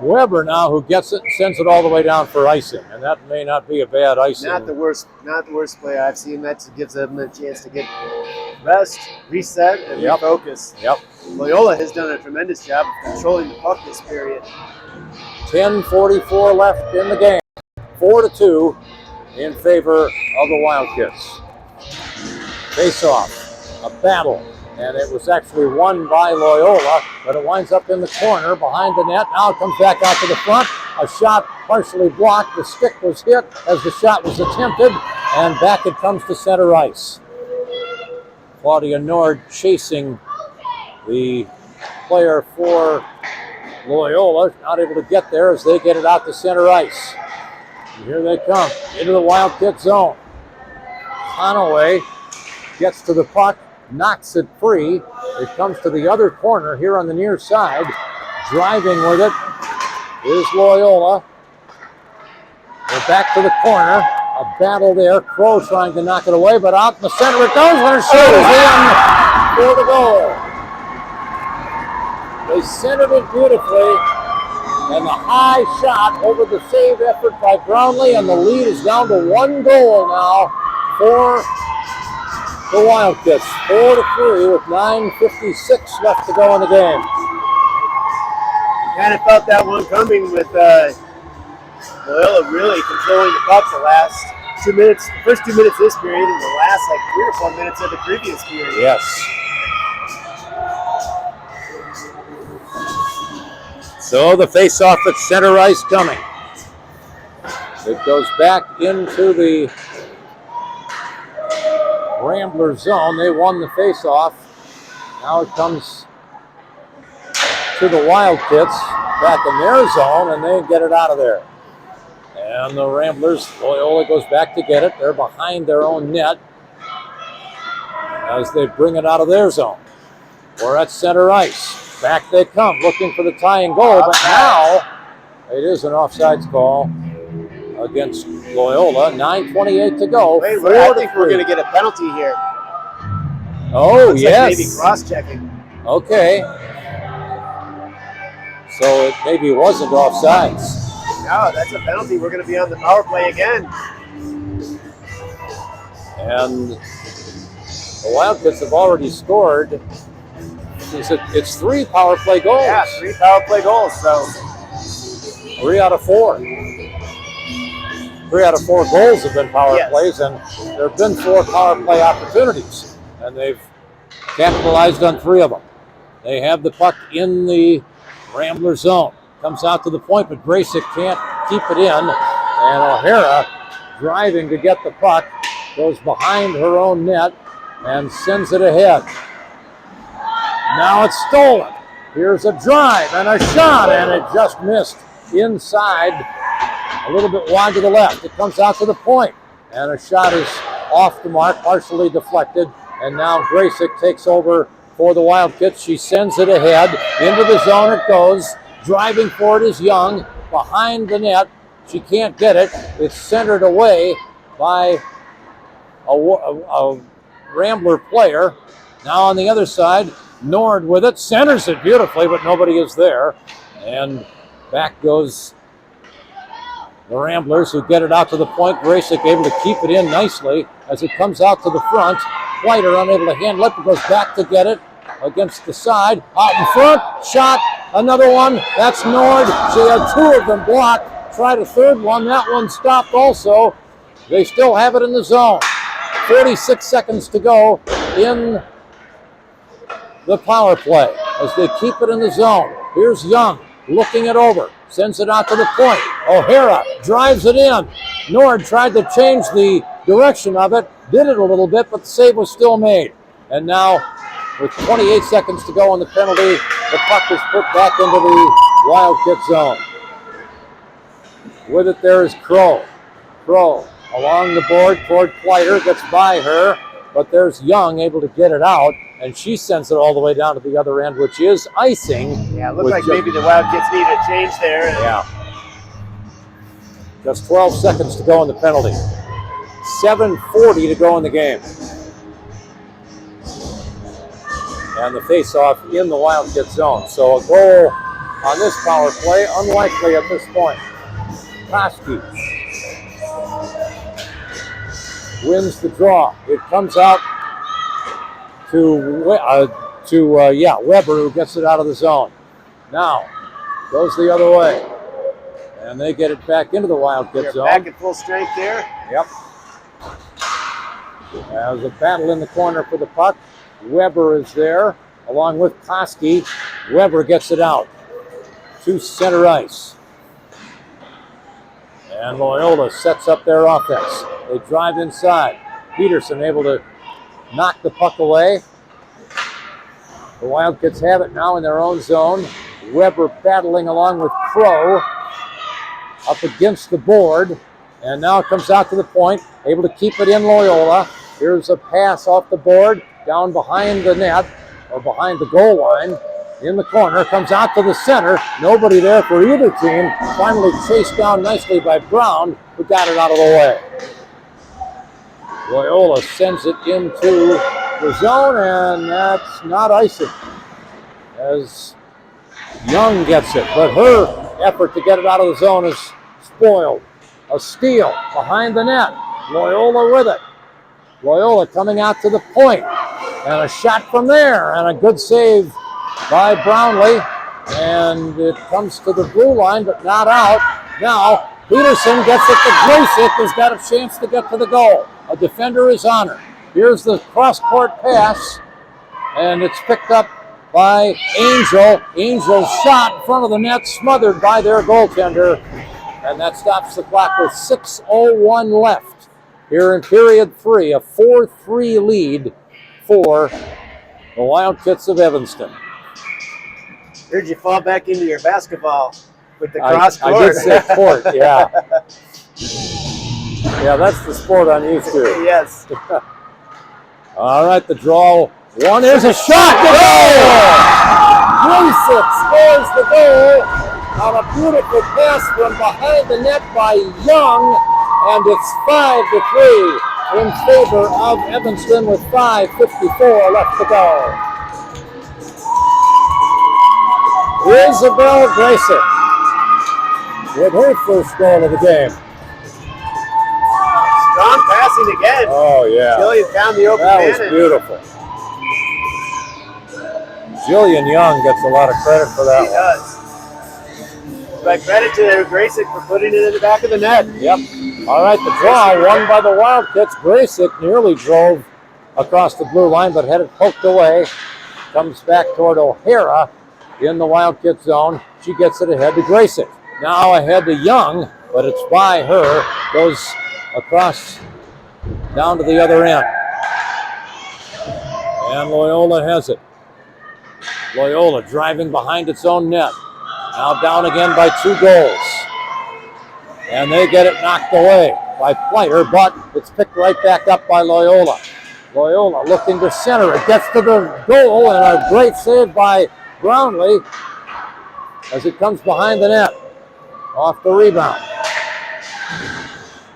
Weber now, who gets it and sends it all the way down for icing, and that may not be a bad icing. Not the worst play I've seen. That gives them a chance to get rest, reset, and refocus. Yep. Loyola has done a tremendous job of controlling the puck this period. 10:44 left in the game. 4-2. in favor of the Wildcats. Face-off, a battle, and it was actually won by Loyola, but it winds up in the corner behind the net. Now it comes back out to the front. A shot partially blocked. The stick was hit as the shot was attempted, and back it comes to center ice. Claudia Nord chasing the player for Loyola, not able to get there as they get it out to center ice. And here they come into the Wildcat zone. Conaway gets to the puck, knocks it free. It comes to the other corner here on the near side. Driving with it is Loyola. They're back to the corner. A battle there. Crow trying to knock it away, but out in the center it goes when it shot is in for the goal. They centered it beautifully, and the high shot over the save effort by Brownlee, and the lead is down to 1 goal now for the Wildcats. 4-3 with 9:56 left to go in the game. Kind of felt that one coming with Loyola really controlling the puck the last 2 minutes, the first 2 minutes of this period, and the last like 3 or 4 minutes of the previous period. Yes. So the face-off at center ice coming. It goes back into the Rambler zone. They won the face-off. Now it comes to the Wildcats back in their zone, and they get it out of there. And the Ramblers, Loyola goes back to get it. They're behind their own net as they bring it out of their zone. We're at center ice. Back they come, looking for the tying goal, but now it is an offsides call against Loyola. 9:28 to go. Wait, I think we're going to get a penalty here. Oh, looks yes. like maybe cross-checking. Okay. So it maybe wasn't offsides. No, that's a penalty. We're going to be on the power play again. And the Wildcats have already scored. It's 3 power play goals. Yeah, 3 power play goals. So 3 out of 4. 3 out of 4 goals have been power plays, and there have been 4 power play opportunities, and they've capitalized on 3 of them. They have the puck in the Rambler zone. Comes out to the point, but Graysick can't keep it in, and O'Hara, driving to get the puck, goes behind her own net and sends it ahead. Now it's stolen. Here's a drive and a shot, and it just missed inside, a little bit wide to the left. It comes out to the point, and a shot is off the mark, partially deflected, and now Graysick takes over for the Wildcats. She sends it ahead. Into the zone it goes. Driving for it is Young. Behind the net. She can't get it. It's centered away by a Rambler player. Now on the other side, Nord with it, centers it beautifully, but nobody is there. And back goes the Ramblers, who get it out to the point. Graysick able to keep it in nicely as it comes out to the front. Whiter unable to handle it, but goes back to get it against the side. Out in front, shot, another one. That's Nord. She had 2 of them blocked. Tried a third one. That one stopped also. They still have it in the zone. 46 seconds to go in the power play as they keep it in the zone. Here's Young looking it over, sends it out to the point. O'Hara drives it in. Nord tried to change the direction of it, did it a little bit, but the save was still made. And now, with 28 seconds to go on the penalty, the puck is put back into the Wildcat zone. With it there is Crow. Crow along the board toward Kleider, gets by her, but there's Young able to get it out, and she sends it all the way down to the other end, which is icing. Yeah, it looked like maybe the Wildcats needed a change there. Yeah. Just 12 seconds to go on the penalty. 7:40 to go in the game. And the face-off in the Wildcat zone. So a goal on this power play, unlikely at this point. Koski wins the draw. It comes out to Weber, who gets it out of the zone. Now goes the other way, and they get it back into the Wildcat zone. Back at full strength there. Yep. There's a battle in the corner for the puck. Weber is there, along with Koski. Weber gets it out to center ice. And Loyola sets up their offense. They drive inside. Peterson able to knock the puck away. The Wildcats have it now in their own zone. Weber battling along with Crow up against the board. And now it comes out to the point, able to keep it in Loyola. Here's a pass off the board, down behind the net, or behind the goal line. In the corner, comes out to the center. Nobody there for either team. Finally chased down nicely by Brown, who got it out of the way. Loyola sends it into the zone, and that's not icing, as Young gets it. But her effort to get it out of the zone is spoiled. A steal behind the net. Loyola with it. Loyola coming out to the point, and a shot from there, and a good save by Brownlee, and it comes to the blue line, but not out. Now, Peterson gets it to Graysick, who's got a chance to get to the goal. A defender is on her. Here's the cross-court pass, and it's picked up by Angel. Angel's shot in front of the net, smothered by their goaltender, and that stops the clock with 6:01 left here in period 3, a 4-3 lead for the Wildcats of Evanston. Heard you fall back into your basketball with the cross court. I did say court, yeah. Yeah, that's the sport I'm used to. Yes. All right, the draw. One, there's a shot. The goal! Graysick scores the goal on a beautiful pass from behind the net by Young, and it's 5-3 in favor of Evanston with 5:54 left to go. Isabel Graysick with her first goal of the game. Strong passing again. Oh, yeah. Jillian found the open man. That was beautiful. Jillian Young gets a lot of credit for that She does. But credit to Graysick for putting it in the back of the net. Yep. All right, the draw won by the Wildcats. Graysick nearly drove across the blue line, but had it poked away. Comes back toward O'Hara in the Wildcat zone. She gets it ahead to Graysick. Now ahead to Young, but it's by her. Goes across down to the other end. And Loyola has it. Loyola driving behind its own net. Now down again by 2 goals. And they get it knocked away by Flighter, but it's picked right back up by Loyola. Loyola looking to center. It gets to the goal, and a great save by Brownlee as it comes behind the net. Off the rebound.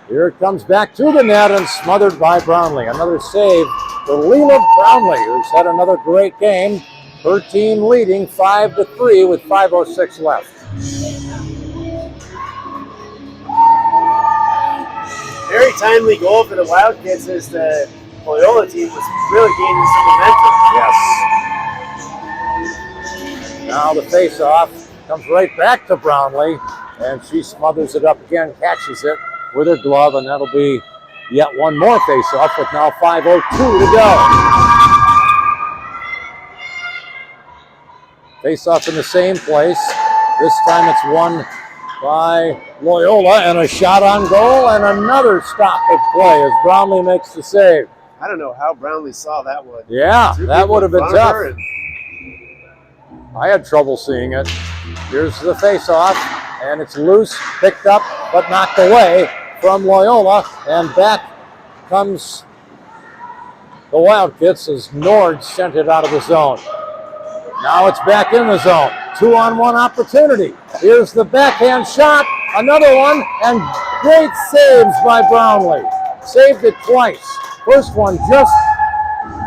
Here it comes back to the net and smothered by Brownlee. Another save for Leela Brownlee, who's had another great game. Her team leading 5-3 with 5:06 left. Very timely goal for the Wildcats as the Loyola team was really gaining some momentum. Yes. Now the face-off comes right back to Brownlee, and she smothers it up again, catches it with her glove, and that'll be yet one more face-off with now 5:02 to go. Face-off in the same place. This time it's won by Loyola, and a shot on goal, and another stoppage play as Brownlee makes the save. I don't know how Brownlee saw that one. Yeah, that would have been tough. And I had trouble seeing it. Here's the face-off, and it's loose, picked up, but knocked away from Loyola, and back comes the Wildcats as Nord sent it out of the zone. Now it's back in the zone. 2-on-1 opportunity. Here's the backhand shot, another one, and great saves by Brownlee. Saved it twice. First one just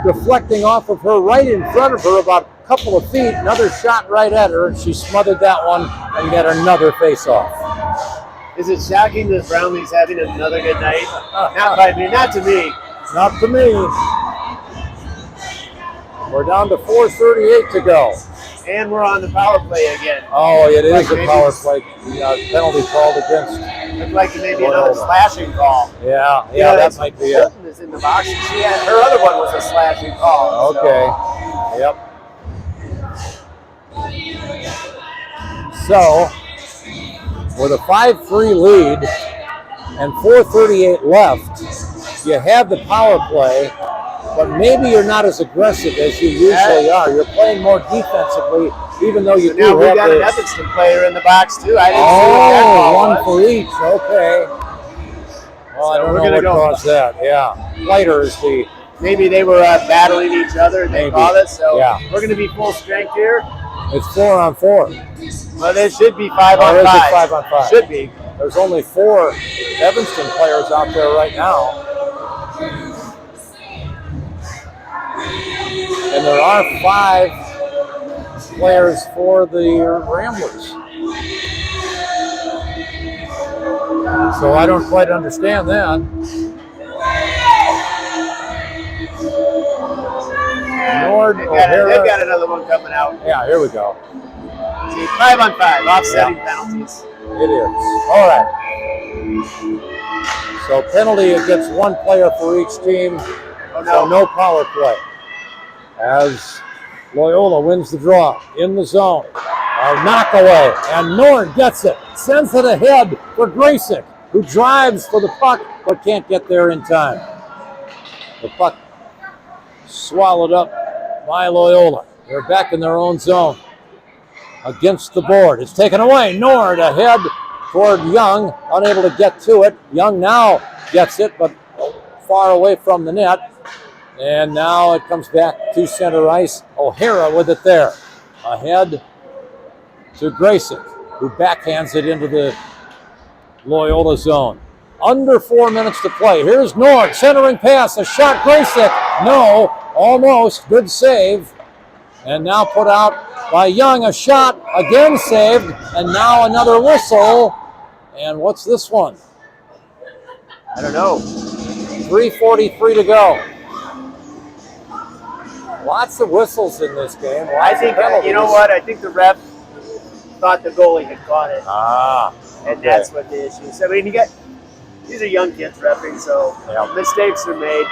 deflecting off of her right in front of her about a couple of feet. Another shot right at her, and she smothered that one and got another face-off. is it shocking that Brownlee's having another good night? Not by me, not to me. Not to me. We're down to 4:38 to go. And we're on the power play again. Oh, it is Like a power play penalty called against Looked like maybe Loyola. another slashing call. Yeah, Yeah, that might be it. Holton is in the box. And she had her other one was a slashing call. Okay. Yep. So, with a 5-3 lead and 4:38 left, you have the power play, but maybe you're not as aggressive as you usually are. You're playing more defensively, even though you So do now we have got an Evanston player in the box too. I didn't see what that call one was. for each. Okay. Well, I So don't we're know gonna what go- caused that. Yeah. Lighter is the. Maybe they were battling each other and they Maybe. called it. So Yeah. we're going to be full strength here. It's 4-on-4. Well, there should be 5 Or on is it 5. 5-on-5? Should be. There's only 4 Evanston players out there right now. And there are 5 players for the Ramblers. So I don't quite understand that. Nord, They've O'Hara. got another one coming out. Yeah, here we go. See, 5 on 5, offsetting penalties. It is. All right. So penalty, it gets 1 player for each team. Oh, So no power play. As Loyola wins the draw in the zone. A knock away. And Nord gets it. Sends it ahead for Graysick, who drives for the puck but can't get there in time. The puck swallowed up by Loyola. They're back in their own zone. Against the board. It's taken away. Nord ahead toward Young, unable to get to it. Young now gets it, but far away from the net. And now it comes back to center ice. O'Hara with it there. Ahead to Grayson, who backhands it into the Loyola zone. Under 4 minutes to play. Here's Nord, centering pass, a shot, Grayson. No, almost, good save. And now put out by Young, a shot, again saved, and now another whistle. And what's this one? I don't know. 3:43 to go. Lots of whistles in this game. I think, you know what? I think the ref thought the goalie had caught it. Ah, And okay. that's what the issue is. I mean, these are young kids repping, so Yeah. mistakes are made.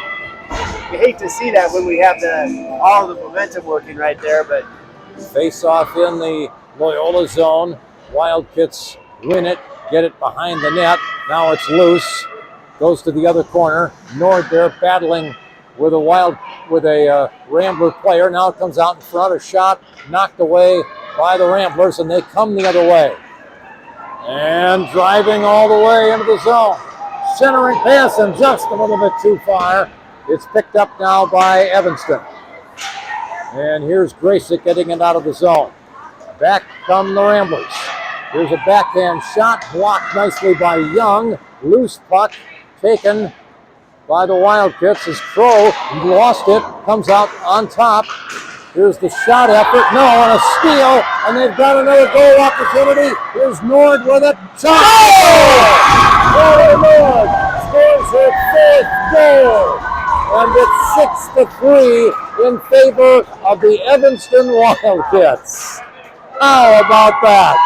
You hate to see that when we have all the momentum working right there, but Face off in the Loyola zone. Wildcats win it, get it behind the net. Now it's loose. Goes to the other corner. Nord there battling with a Rambler player. Now it comes out in front. A shot knocked away by the Ramblers, and they come the other way. And driving all the way into the zone. Centering pass, and just a little bit too far. It's picked up now by Evanston. And here's Graysick getting it out of the zone. Back come the Ramblers. Here's a backhand shot, blocked nicely by Young. Loose puck taken by the Wildcats as Crow lost it, comes out on top. Here's the shot effort, no, and a steal, and they've got another goal opportunity. Here's Nord with it. Shot! Oh! Nord scores her 5th goal. And it's 6-3 in favor of the Evanston Wildcats. How about that?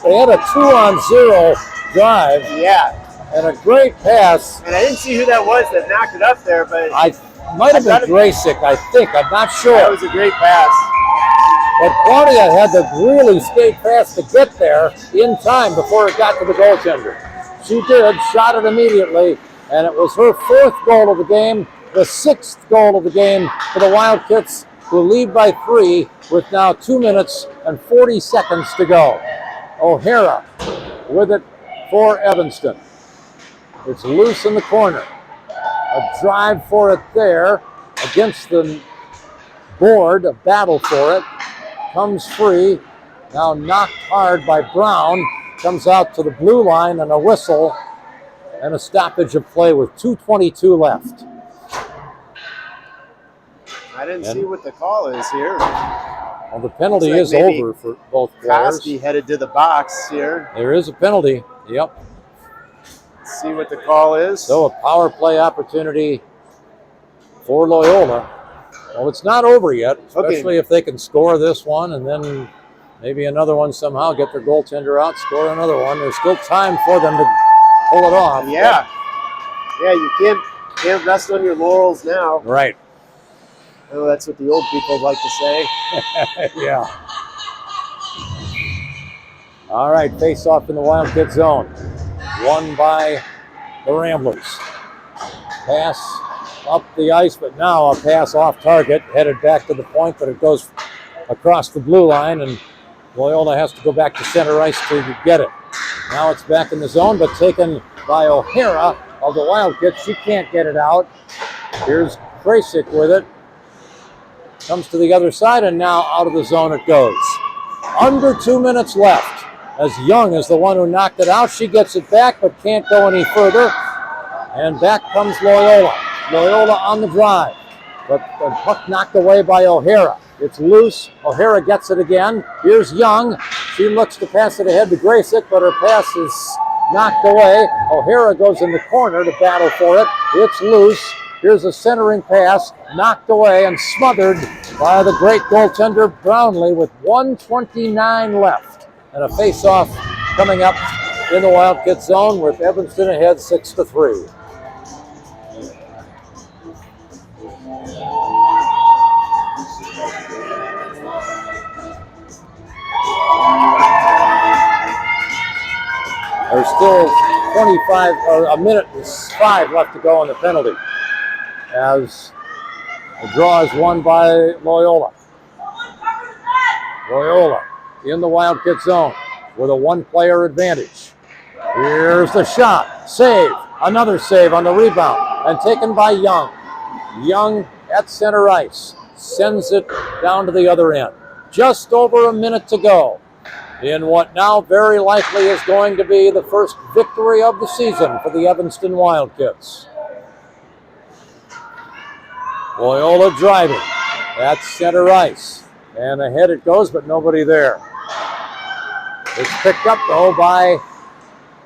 They had a 2-on-0 drive yeah. and a great pass. And I didn't see who that was that knocked it up there, but I might have been Graysick, I think. I'm not sure. that was a great pass. But Claudia had to really skate fast to get there in time before it got to the goaltender. She did, shot it immediately, and it was her 4th goal of the game, the 6th goal of the game for the Wildcats, who lead by 3 with now 2 minutes and 40 seconds to go. O'Hara with it for Evanston. It's loose in the corner. A drive for it there against the board, a battle for it. Comes free, now knocked hard by Brown, comes out to the blue line, and a whistle and a stoppage of play with 2:22 left. I didn't see what the call is here. Well, the penalty Looks is like maybe over for both players. Cosby headed to the box here. There is a penalty, yep. Let's see what the call is. So a power play opportunity for Loyola. Well, it's not over yet, especially if they can score this one and then maybe another one somehow, get their goaltender out, score another one. There's still time for them to pull it off. Yeah. Yeah, you can't rest on your laurels now. Right. Oh, that's what the old people like to say. Yeah. All right, face off in the Wildcat zone. Won by the Ramblers. Pass up the ice, but now a pass off target, headed back to the point, but it goes across the blue line, and Loyola has to go back to center ice to get it. Now it's back in the zone, but taken by O'Hara of the Wildcats. She can't get it out. Here's Krasik with it. Comes to the other side, and now out of the zone it goes. Under 2 minutes left. As Young is the one who knocked it out. She gets it back, but can't go any further. And back comes Loyola. Loyola on the drive. But the puck knocked away by O'Hara. It's loose. O'Hara gets it again. Here's Young. She looks to pass it ahead to Krasik, but her pass is knocked away. O'Hara goes in the corner to battle for it. It's loose. Here's a centering pass, knocked away and smothered by the great goaltender Brownlee with 1:29 left. And a face-off coming up in the Wildcat zone with Evanston ahead 6-3. There's still 25 or a minute and 5 left to go on the penalty, as the draw is won by Loyola. Loyola in the Wildcat zone with a one-player advantage. Here's the shot. Save. Another save on the rebound. And taken by Young. Young at center ice. Sends it down to the other end. Just over a minute to go in what now very likely is going to be the first victory of the season for the Evanston Wildcats. Loyola driving at center ice. And ahead it goes, but nobody there. It's picked up, though, by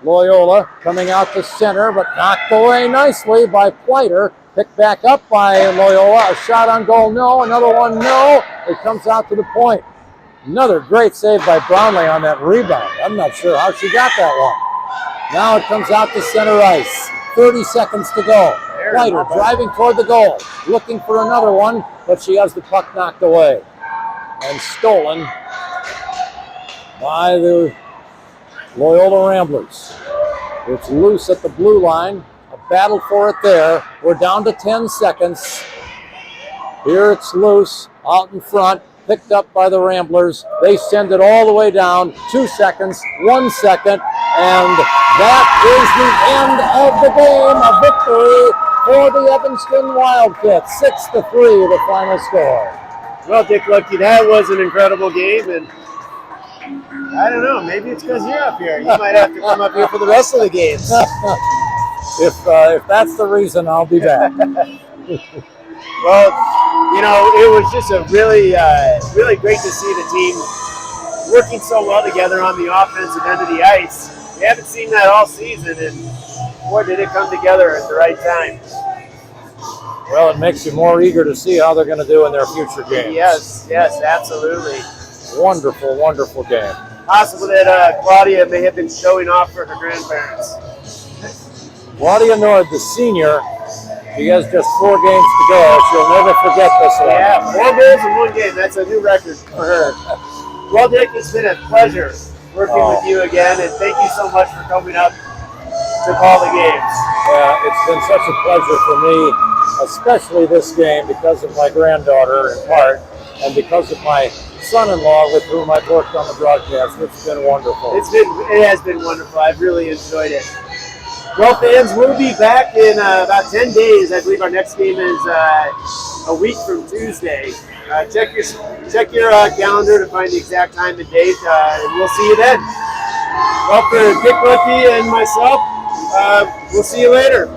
Loyola, coming out to center, but knocked away nicely by Pleiter. Picked back up by Loyola. A shot on goal, no. Another one, no. It comes out to the point. Another great save by Brownlee on that rebound. I'm not sure how she got that one. Now it comes out to center ice. 30 seconds to go. Pleiter driving toward the goal, looking for another one, but she has the puck knocked away and stolen by the Loyola Ramblers. It's loose at the blue line. A battle for it there. We're down to 10 seconds. Here it's loose out in front, picked up by the Ramblers. They send it all the way down. 2 seconds, 1 second, and that is the end of the game. A victory for the Evanston Wildcats. 6-3, the final score. Well, Dick Lucky, that was an incredible game, and I don't know, maybe it's because you're up here. You might have to come up here for the rest of the games. If that's the reason, I'll be back. Well, you know, it was just a really great to see the team working so well together on the offensive end of the ice. We haven't seen that all season, and boy, did it come together at the right time. Well, it makes you more eager to see how they're going to do in their future games. Yes, absolutely. Wonderful, wonderful game. Possible that Claudia may have been showing off for her grandparents. Claudia Nord, the senior, she has just 4 games to go. She'll never forget this one. Yeah, 4 goals in 1 game. That's a new record for her. Well, Dick, it's been a pleasure working with you again, and thank you so much for coming up to call the games. Yeah, it's been such a pleasure for me, especially this game, because of my granddaughter in part, and because of my son-in-law with whom I've worked on the broadcast. It's been wonderful. It has been wonderful. I've really enjoyed it. Well, fans, we'll be back in about 10 days. I believe our next game is a week from Tuesday. Check your calendar to find the exact time and date, and we'll see you then. Well, for Dick Lucky and myself, we'll see you later.